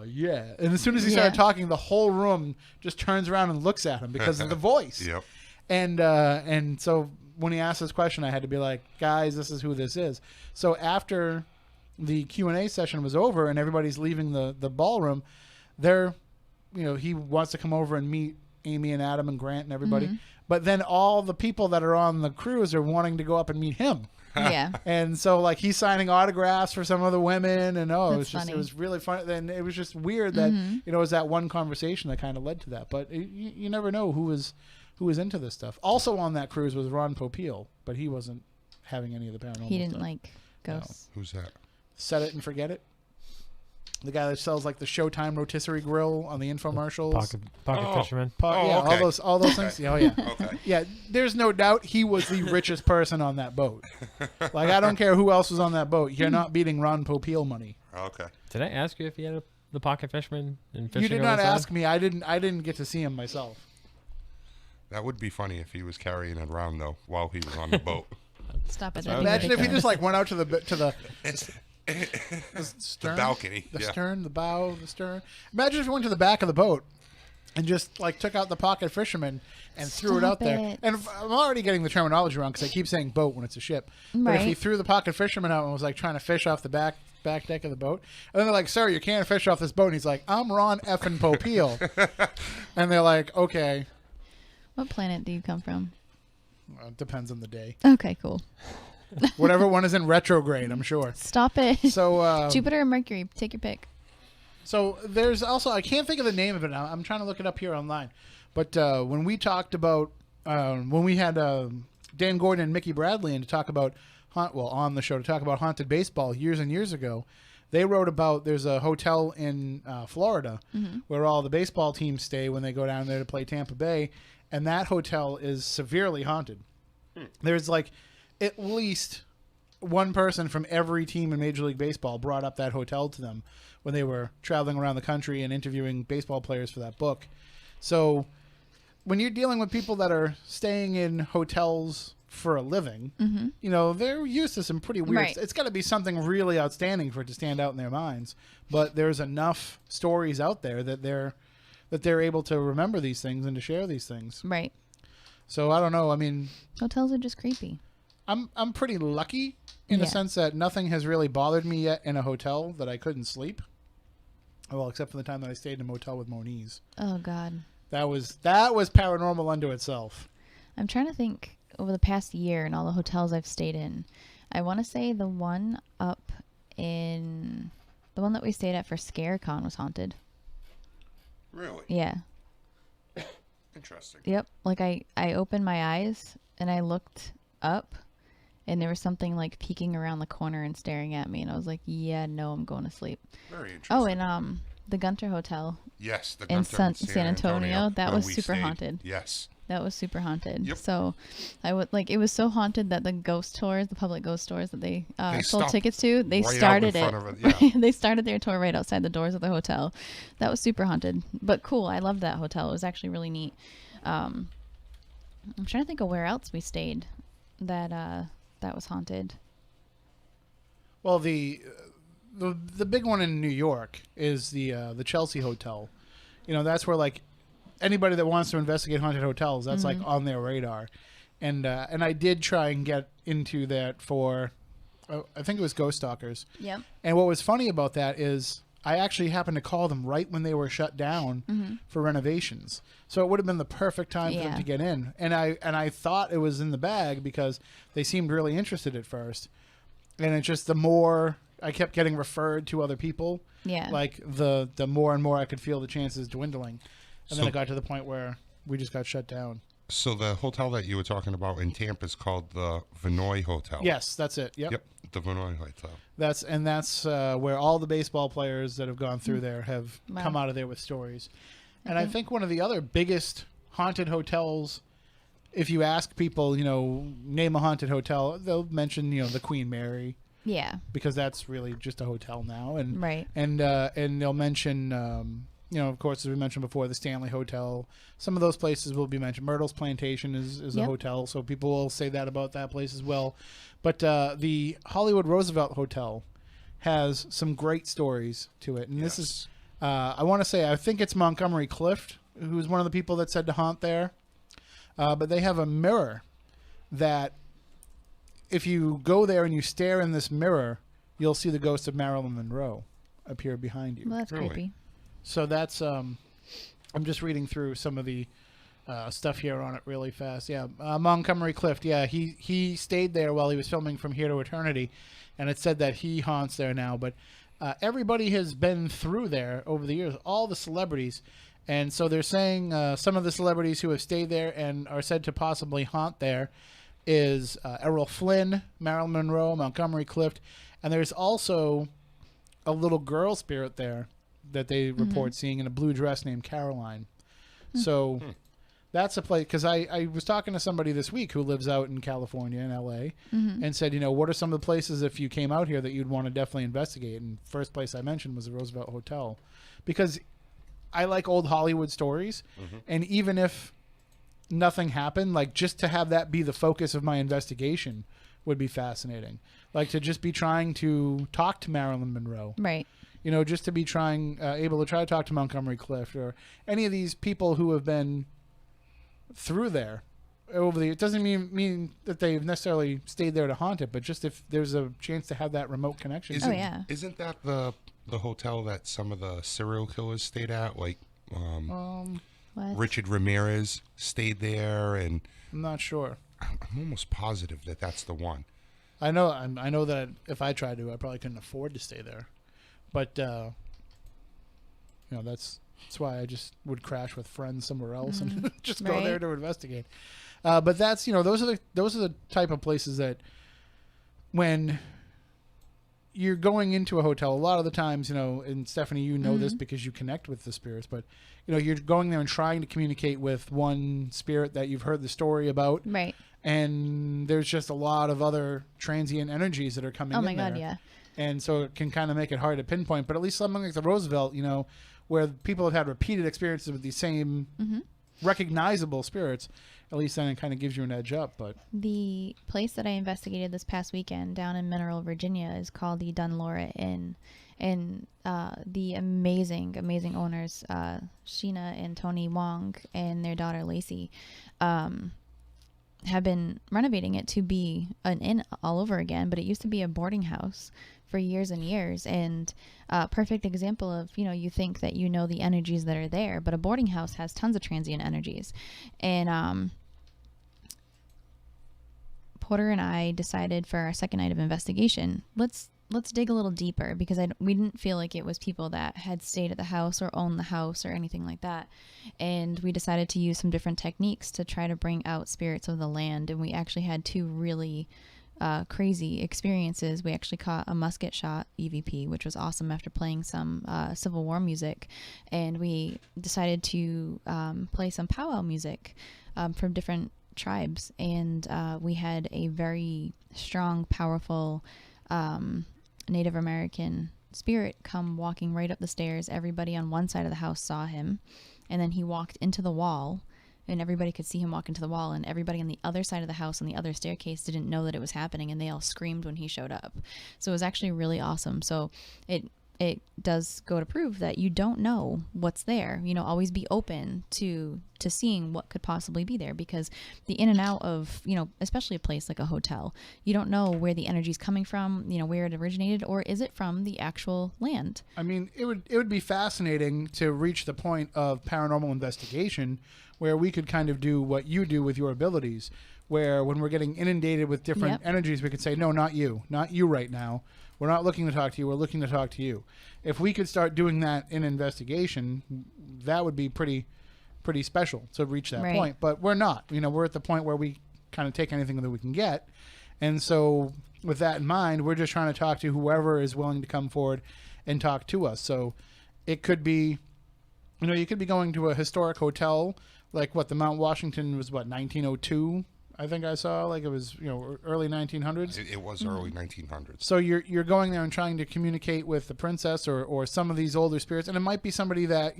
yeah. And as soon as he started talking, the whole room just turns around and looks at him because of the voice. Yep. And so when he asked this question, I had to be like, guys, this is who this is. So after the Q&A session was over and everybody's leaving the ballroom, he wants to come over and meet Amy and Adam and Grant and everybody. But then all the people that are on the cruise are wanting to go up and meet him. Yeah. And so he's signing autographs for some of the women and it was really fun. And it was just weird that, it was that one conversation that kind of led to that. But you never know who was into this stuff. Also on that cruise was Ron Popeil, but he wasn't having any of the paranormal He didn't stuff. like ghosts. Who's that? Set It and Forget It. The guy that sells the Showtime rotisserie grill on the infomercials. Pocket fisherman. Okay. all those things. Oh yeah. Okay. Yeah, there's no doubt he was the richest person on that boat. I don't care who else was on that boat. You're not beating Ron Popeil money. Okay. Did I ask you if you had the pocket fisherman and fishing? You did not ask me. I didn't get to see him myself. That would be funny if he was carrying it around though while he was on the boat. Stop it. Imagine if he just went out to the stern, the balcony, the stern, the bow, the stern. Imagine if he went to the back of the boat and just took out the pocket fisherman and threw it out there. And I'm already getting the terminology wrong because I keep saying boat when it's a ship. But if he threw the pocket fisherman out and was trying to fish off the back deck of the boat, and then they're like, "Sir, you can't fish off this boat." And he's like, "I'm Ron effing Popeil," and they're like, "Okay." What planet do you come from? It depends on the day. Okay, cool. Whatever one is in retrograde, I'm sure. Stop it. So Jupiter or Mercury, take your pick. So there's also, I can't think of the name of it now. I'm trying to look it up here online. But when we talked about, when we had Dan Gordon and Mickey Bradley in to talk about, on the show to talk about haunted baseball years and years ago, they wrote about, there's a hotel in Florida where all the baseball teams stay when they go down there to play Tampa Bay. And that hotel is severely haunted. There's at least one person from every team in Major League Baseball brought up that hotel to them when they were traveling around the country and interviewing baseball players for that book. So when you're dealing with people that are staying in hotels for a living, they're used to some pretty weird Right. It's got to be something really outstanding for it to stand out in their minds. But there's enough stories out there that they're able to remember these things and to share these things. Right. So I don't know. I mean, hotels are just creepy. I'm pretty lucky in the sense that nothing has really bothered me yet in a hotel that I couldn't sleep. Well, except for the time that I stayed in a motel with Moniz. Oh God. That was paranormal unto itself. I'm trying to think over the past year and all the hotels I've stayed in. I want to say the one that we stayed at for ScareCon was haunted. Really? Yeah. Interesting. Yep. I opened my eyes and I looked up and there was something peeking around the corner and staring at me, and I was like, yeah, no, I'm going to sleep. Very interesting. Oh, and the Gunter Hotel. Yes, the in Gunter San Antonio. That was super stayed. haunted. Yes. That was super haunted. Yep. So I would it was so haunted that the ghost tours, the public ghost tours that they sold stopped tickets to, they right started out in it. front of it, yeah. They started their tour right outside the doors of the hotel. That was super haunted, but cool. I loved that hotel. It was actually really neat. I'm trying to think of where else we stayed that was haunted. Well, the big one in New York is the Chelsea Hotel. That's where anybody that wants to investigate haunted hotels, that's on their radar. And I did try and get into that for, I think it was Ghost Stalkers. Yep. And what was funny about that is I actually happened to call them right when they were shut down for renovations. So it would have been the perfect time for them to get in. And I thought it was in the bag because they seemed really interested at first. And it's just the more I kept getting referred to other people, like the more and more I could feel the chances dwindling. And then it got to the point where we just got shut down. So the hotel that you were talking about in Tampa is called the Vinoy Hotel. Yes, that's it. Yep, the Vinoy Hotel. That's where all the baseball players that have gone through there have come out of there with stories. And I think one of the other biggest haunted hotels, if you ask people, name a haunted hotel, they'll mention, the Queen Mary. Yeah. Because that's really just a hotel now. And right. And they'll mention, of course, as we mentioned before, the Stanley Hotel. Some of those places will be mentioned. Myrtle's Plantation is a hotel, so people will say that about that place as well. But the Hollywood Roosevelt Hotel has some great stories to it. And this is, I want to say, I think it's Montgomery Clift, who's one of the people that said to haunt there. But they have a mirror that if you go there and you stare in this mirror, you'll see the ghost of Marilyn Monroe appear behind you. Well, that's creepy. So that's, I'm just reading through some of the stuff here on it really fast. Yeah, Montgomery Clift, he stayed there while he was filming From Here to Eternity, and it said that he haunts there now. But everybody has been through there over the years, all the celebrities. And so they're saying some of the celebrities who have stayed there and are said to possibly haunt there is Errol Flynn, Marilyn Monroe, Montgomery Clift, and there's also a little girl spirit there that they report seeing in a blue dress named Caroline. So that's a place, because I was talking to somebody this week who lives out in California, in LA, and said, what are some of the places if you came out here that you'd want to definitely investigate? And first place I mentioned was the Roosevelt Hotel, because I like old Hollywood stories, and even if nothing happened, like just to have that be the focus of my investigation would be fascinating. Like to just be trying to talk to Marilyn Monroe. Right. Just to be able to try to talk to Montgomery Clift or any of these people who have been through there over the. It doesn't mean that they've necessarily stayed there to haunt it, but just if there's a chance to have that remote connection. Isn't that the hotel that some of the serial killers stayed at? Like, Richard Ramirez stayed there, and I'm not sure. I'm almost positive that that's the one. I know that if I tried to, I probably couldn't afford to stay there. But that's why I just would crash with friends somewhere else and just go there to investigate. But that's those are the type of places that when you're going into a hotel, a lot of the times, and Stephanie, this because you connect with the spirits, but you're going there and trying to communicate with one spirit that you've heard the story about, right? And there's just a lot of other transient energies that are coming in there. Oh my God, yeah. And so it can kind of make it hard to pinpoint. But at least something like the Roosevelt, where people have had repeated experiences with these same recognizable spirits, at least then it kind of gives you an edge up. But the place that I investigated this past weekend down in Mineral, Virginia is called the Dunlora Inn. And the amazing owners, Sheena and Tony Wong and their daughter Lacey, have been renovating it to be an inn all over again, but it used to be a boarding house for years and years. And perfect example of, you think that the energies that are there, but a boarding house has tons of transient energies. And Porter and I decided for our second night of investigation, let's dig a little deeper, because we didn't feel like it was people that had stayed at the house or owned the house or anything like that. And we decided to use some different techniques to try to bring out spirits of the land. And we actually had two really crazy experiences. We actually caught a musket shot EVP, which was awesome, after playing some Civil War music. And we decided to play some powwow music from different tribes. And we had a very strong, powerful Native American spirit come walking right up the stairs. Everybody on one side of the house saw him, and then he walked into the wall, and everybody could see him walk into the wall, and everybody on the other side of the house on the other staircase didn't know that it was happening, and they all screamed when he showed up. So it was actually really awesome. So it does go to prove that you don't know what's there. Always be open to to seeing what could possibly be there, because the in and out of, especially a place like a hotel, you don't know where the energy is coming from, where it originated, or is it from the actual land? I mean, it would be fascinating to reach the point of paranormal investigation where we could kind of do what you do with your abilities, where when we're getting inundated with different energies, we could say, no, not you right now. We're not looking to talk to you. We're looking to talk to you. If we could start doing that in investigation, that would be pretty special to reach that point. But we're not. We're at the point where we kind of take anything that we can get. And so with that in mind, we're just trying to talk to whoever is willing to come forward and talk to us. So it could be, you could be going to a historic hotel, like the Mount Washington was 1902. I think I saw, it was, early 1900s. It was early 1900s. So you're going there and trying to communicate with the princess or some of these older spirits, and it might be somebody that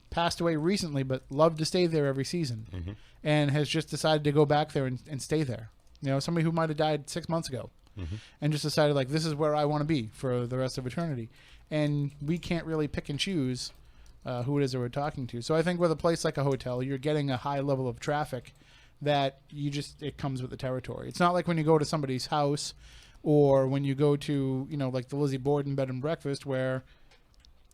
passed away recently but loved to stay there every season, and has just decided to go back there and stay there. Somebody who might have died 6 months ago, and just decided this is where I want to be for the rest of eternity, and we can't really pick and choose who it is that we're talking to. So I think with a place like a hotel, you're getting a high level of traffic that it comes with the territory. It's not like when you go to somebody's house, or when you go to, like the Lizzie Borden bed and breakfast, where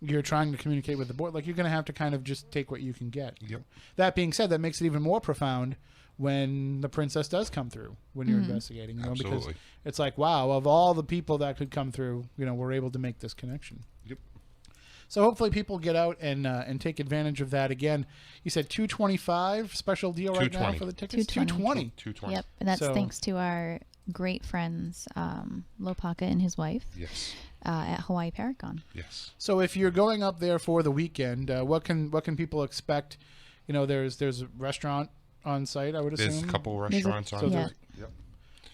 you're trying to communicate with the board. You're going to have to kind of just take what you can get. Yep. That being said, that makes it even more profound when the princess does come through when you're investigating, Absolutely. because it's wow, of all the people that could come through, we're able to make this connection. Yep. So hopefully people get out and take advantage of that. Again, you said $225 special deal right now for the tickets. $220. Yep, and that's thanks to our great friends Lopaka and his wife. Yes. At Hawaii Paragon. Yes. So if you're going up there for the weekend, what can people expect? There's a restaurant on site, I would assume. There's a couple of restaurants on site. Yep.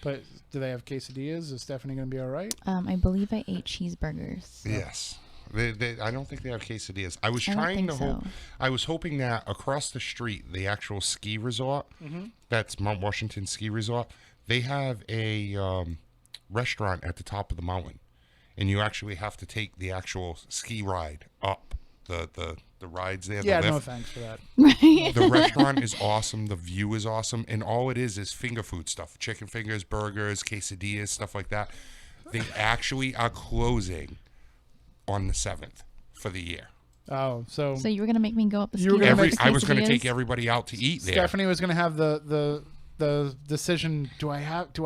But do they have quesadillas? Is Stephanie going to be all right? I believe I ate cheeseburgers. So. Yes. I don't think they have quesadillas. I was hoping that across the street, the actual ski resort, that's Mount Washington Ski Resort, they have a restaurant at the top of the mountain, and you actually have to take the actual ski ride up the rides there. Yeah, no thanks for that. The restaurant is awesome. The view is awesome, and all it is finger food stuff: chicken fingers, burgers, quesadillas, stuff like that. They actually are closing on the 7th for the year. Oh, so you were gonna make me go up the ski. I was going to take everybody out to eat there. Stephanie was going to have the decision: do I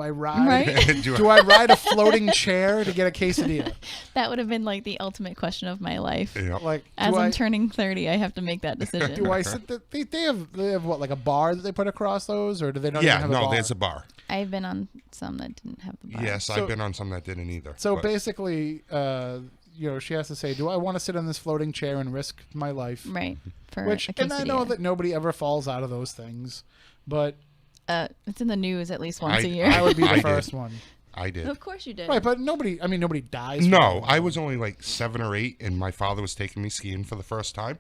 ride? Right? Do I ride a floating chair to get a quesadilla? That would have been the ultimate question of my life. Yep. As I'm turning 30, I have to make that decision. Do I sit? They have what, like a bar that they put across those, or do they not even have a bar? There's a bar. I've been on some that didn't have the bar. Yes, I've been on some that didn't either. So basically, she has to say, do I want to sit on this floating chair and risk my life? Right. And I know that nobody ever falls out of those things, but it's in the news at least once a year. I would be the first one. I did. Of course you did. Right, but nobody dies. No, I was only 7 or 8, and my father was taking me skiing for the first time.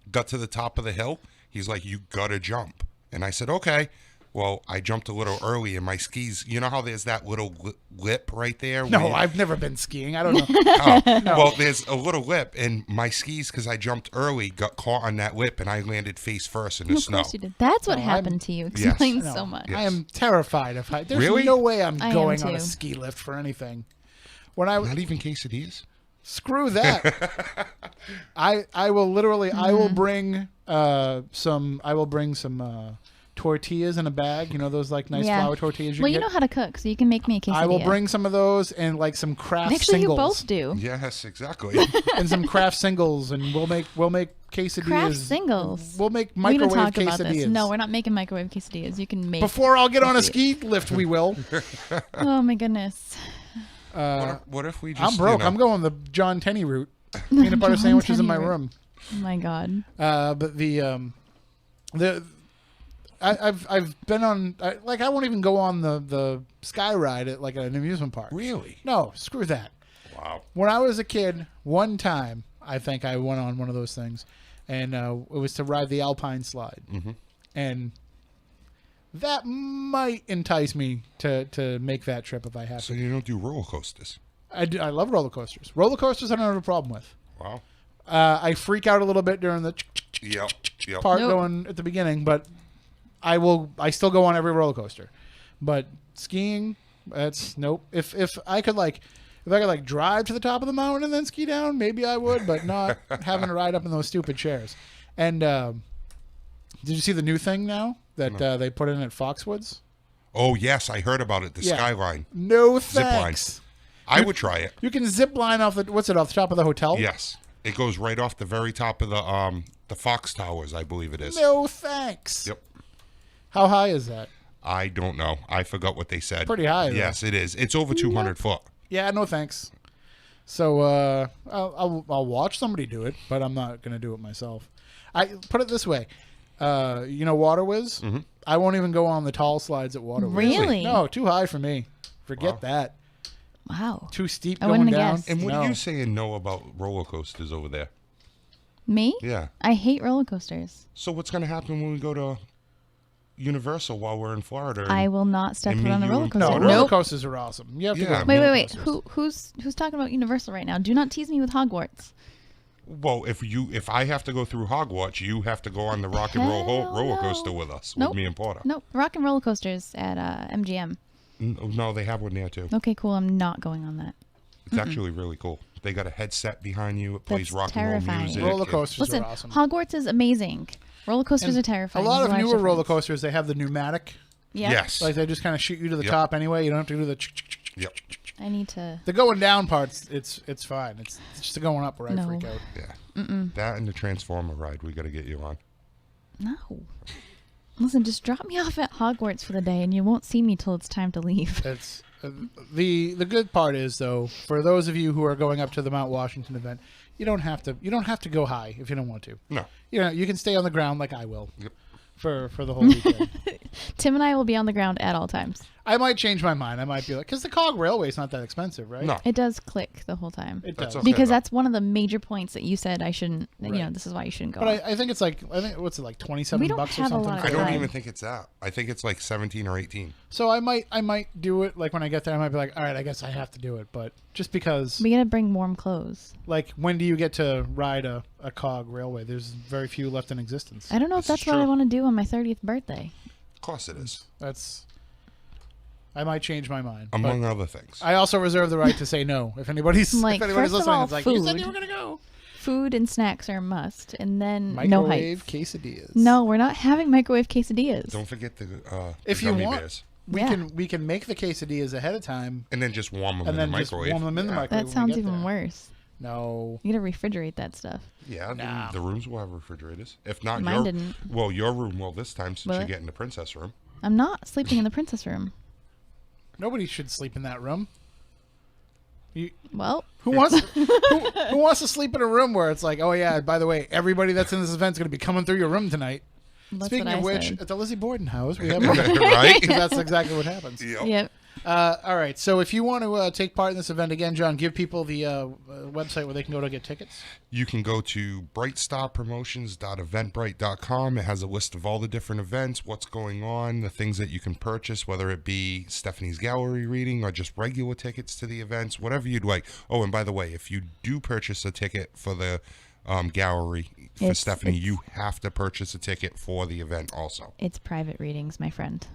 Got to the top of the hill. He's like, you got to jump. And I said, okay. Well, I jumped a little early, and my skis, you know how there's that little lip right there? No, I've never been skiing. I don't know. No. Well, there's a little lip, and my skis, because I jumped early, got caught on that lip, and I landed face first in the snow. Of course you did. That's what happened to you. Explains so much. Yes. I am terrified of heights. There's no way I'm going on a ski lift for anything. Not even quesadillas? Screw that. I will literally, I will bring some tortillas in a bag, those nice flour tortillas. You know how to cook, so you can make me a quesadilla. I will bring some of those and some Kraft Make sure singles. you both do. Yes, exactly. And some Kraft singles, and we'll make quesadillas. Kraft singles. We'll make microwave we talk quesadillas. About this. No, we're not making microwave quesadillas. You can make. Before I'll get on a ski lift, we will. Oh my goodness. What if we just? I'm broke. I'm going the John Tenney route. Peanut butter sandwiches in my room. Oh my god. But I've been on I won't even go on the sky ride at an amusement park. Really? No, screw that. Wow. When I was a kid, one time I think I went on one of those things, and it was to ride the Alpine slide, and that might entice me to make that trip if I have to. So you don't do roller coasters? I love roller coasters. Roller coasters I don't have a problem with. Wow. I freak out a little bit during the Yep. part going at the beginning, but I still go on every roller coaster. But skiing, that's nope. If I could drive to the top of the mountain and then ski down, maybe I would, but not having to ride up in those stupid chairs. And did you see the new thing now that they put in at Foxwoods? Oh yes, I heard about it. The Skyline. No Zip thanks. line. I would try it. You can zip line off the top of the hotel? Yes. It goes right off the very top of the Fox Towers, I believe it is. No thanks. Yep. How high is that? I don't know. I forgot what they said. Pretty high, though. Yes, it is. It's over 200 foot. Yeah, no thanks. So I'll watch somebody do it, but I'm not going to do it myself. I put it this way. Water Whiz? Mm-hmm. I won't even go on the tall slides at Water Whiz. Really? No, too high for me. Forget that. Wow. Too steep I going wouldn't have down. guessed. And what are you saying no about roller coasters over there? Me? Yeah. I hate roller coasters. So what's going to happen when we go to Universal while we're in Florida? I will not step foot on a roller coaster. No, roller coasters are awesome. You have to go. Wait. Who's talking about Universal right now? Do not tease me with Hogwarts. Well, if I have to go through Hogwarts, you have to go on the rock and roll roller coaster with us, with me and Porter. Nope. Rock and roller coasters at MGM. No, they have one there too. Okay, cool. I'm not going on that. It's actually really cool. They got a headset behind you. It plays That's rock terrifying. and roll music. Roller coasters Listen, are awesome. Hogwarts is amazing. Roller coasters are terrifying. A lot of There's newer difference. roller coasters, they have the pneumatic. Yeah. Yes. Like they just kind of shoot you to the top anyway. You don't have to do the. Yep. I need to. The going down parts, it's fine. It's just the going up where I freak out. Yeah. That and the Transformer ride we got to get you on. No. Listen, just drop me off at Hogwarts for the day, and you won't see me till it's time to leave. It's the good part is though, for those of you who are going up to the Mount Washington event, you don't have to go high if you don't want to. No. You can stay on the ground like I will. Yep. For the whole weekend. Tim and I will be on the ground at all times. I might change my mind. I might be like, because the Cog Railway is not that expensive, right? No. It does click the whole time. It does. Okay, because though. that's one of the major points that you said I shouldn't. Right. This is why you shouldn't go. But I think it's like what's it like $27 We don't or have a something? lot of I don't time. even think it's that. I think it's like 17 or 18. So I might do it. Like when I get there, I might be like, all right, I guess I have to do it. But just because, we gotta bring warm clothes. like, when do you get to ride a Cog Railway? There's very few left in existence. I don't know if This is that's what I true. want to do on my 30th birthday. Of course it is. I might change my mind. Among other things. I also reserve the right to say no. If anybody's Like, if anybody's first of listening, all, it's like, you said food. you were going to go. Food and snacks are a must, and then no Microwave heights. quesadillas. No, we're not having microwave quesadillas. Don't forget the If you gummy want, bears. we can make the quesadillas ahead of time And then just warm them and in then the just microwave. warm them in the microwave. That when we sounds get even there. worse. No. You gotta refrigerate that stuff. Yeah, Nah. the rooms will have refrigerators. If not, Mine didn't. Well, your room will this time since Will you're it? getting the princess room. I'm not sleeping in the princess room. Nobody should sleep in that room. Well, Who wants who wants to sleep in a room where it's like, oh yeah, by the way, everybody that's in this event's going to be coming through your room tonight. that's Speaking what of I which, said. at the Lizzie Borden house, we have Right? that's exactly what happens. Yep. All right, so if you want to take part in this event again, John, give people the website where they can go to get tickets. You can go to brightstarpromotions.eventbrite.com. It has a list of all the different events, what's going on, the things that you can purchase, whether it be Stephanie's gallery reading or just regular tickets to the events, whatever you'd like. Oh, and by the way, if you do purchase a ticket for the gallery for Stephanie, you have to purchase a ticket for the event also. It's private readings, my friend.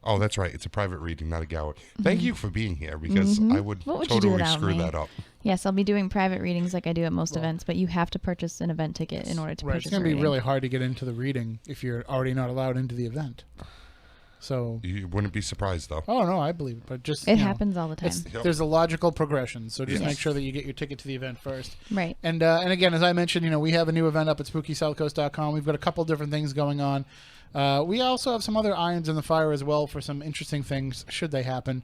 Oh, that's right. It's a private reading, not a gallery. Thank you for being here because I would What would you do totally without screw me? that up. Yes, I'll be doing private readings like I do at most events, but you have to purchase an event ticket in order to Right, purchase it's going a to be reading. really hard to get into the reading if you're already not allowed into the event. So, You wouldn't be surprised, though. oh no, I believe it, but just It happens all the time. Yep. There's a logical progression, so just Yes. make sure that you get your ticket to the event first. Right. And again, as I mentioned, we have a new event up at SpookySouthCoast.com. We've got a couple different things going on. We also have some other irons in the fire as well for some interesting things, should they happen.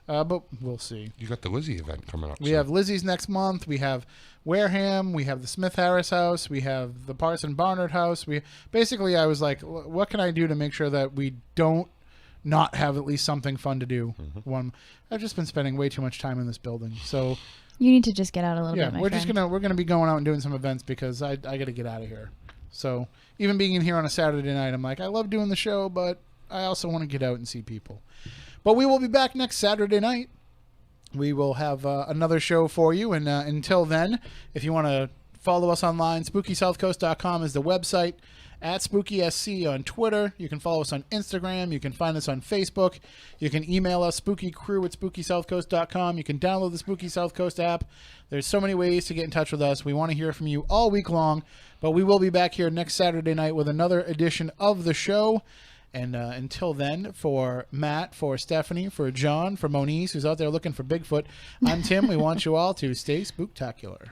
But we'll see. You got the Lizzie event coming up. We have Lizzie's next month. We have Wareham. We have the Smith Harris house. We have the Parson Barnard house. Basically, I was like, what can I do to make sure that we don't not have at least something fun to do? I've just been spending way too much time in this building. So You need to just get out a little yeah, bit, my we're friend. just gonna be going out and doing some events because I got to get out of here. So even being in here on a Saturday night, I'm like, I love doing the show, but I also want to get out and see people. But we will be back next Saturday night. We will have another show for you, and until then, if you want to Follow us online. SpookySouthCoast.com is the website. At SpookySC on Twitter. You can follow us on Instagram. You can find us on Facebook. You can email us, spookycrew@SpookySouthCoast.com. You can download the Spooky South Coast app. There's so many ways to get in touch with us. We want to hear from you all week long, but we will be back here next Saturday night with another edition of the show. And until then, for Matt, for Stephanie, for John, for Moniz, who's out there looking for Bigfoot, I'm Tim. We want you all to stay spooktacular.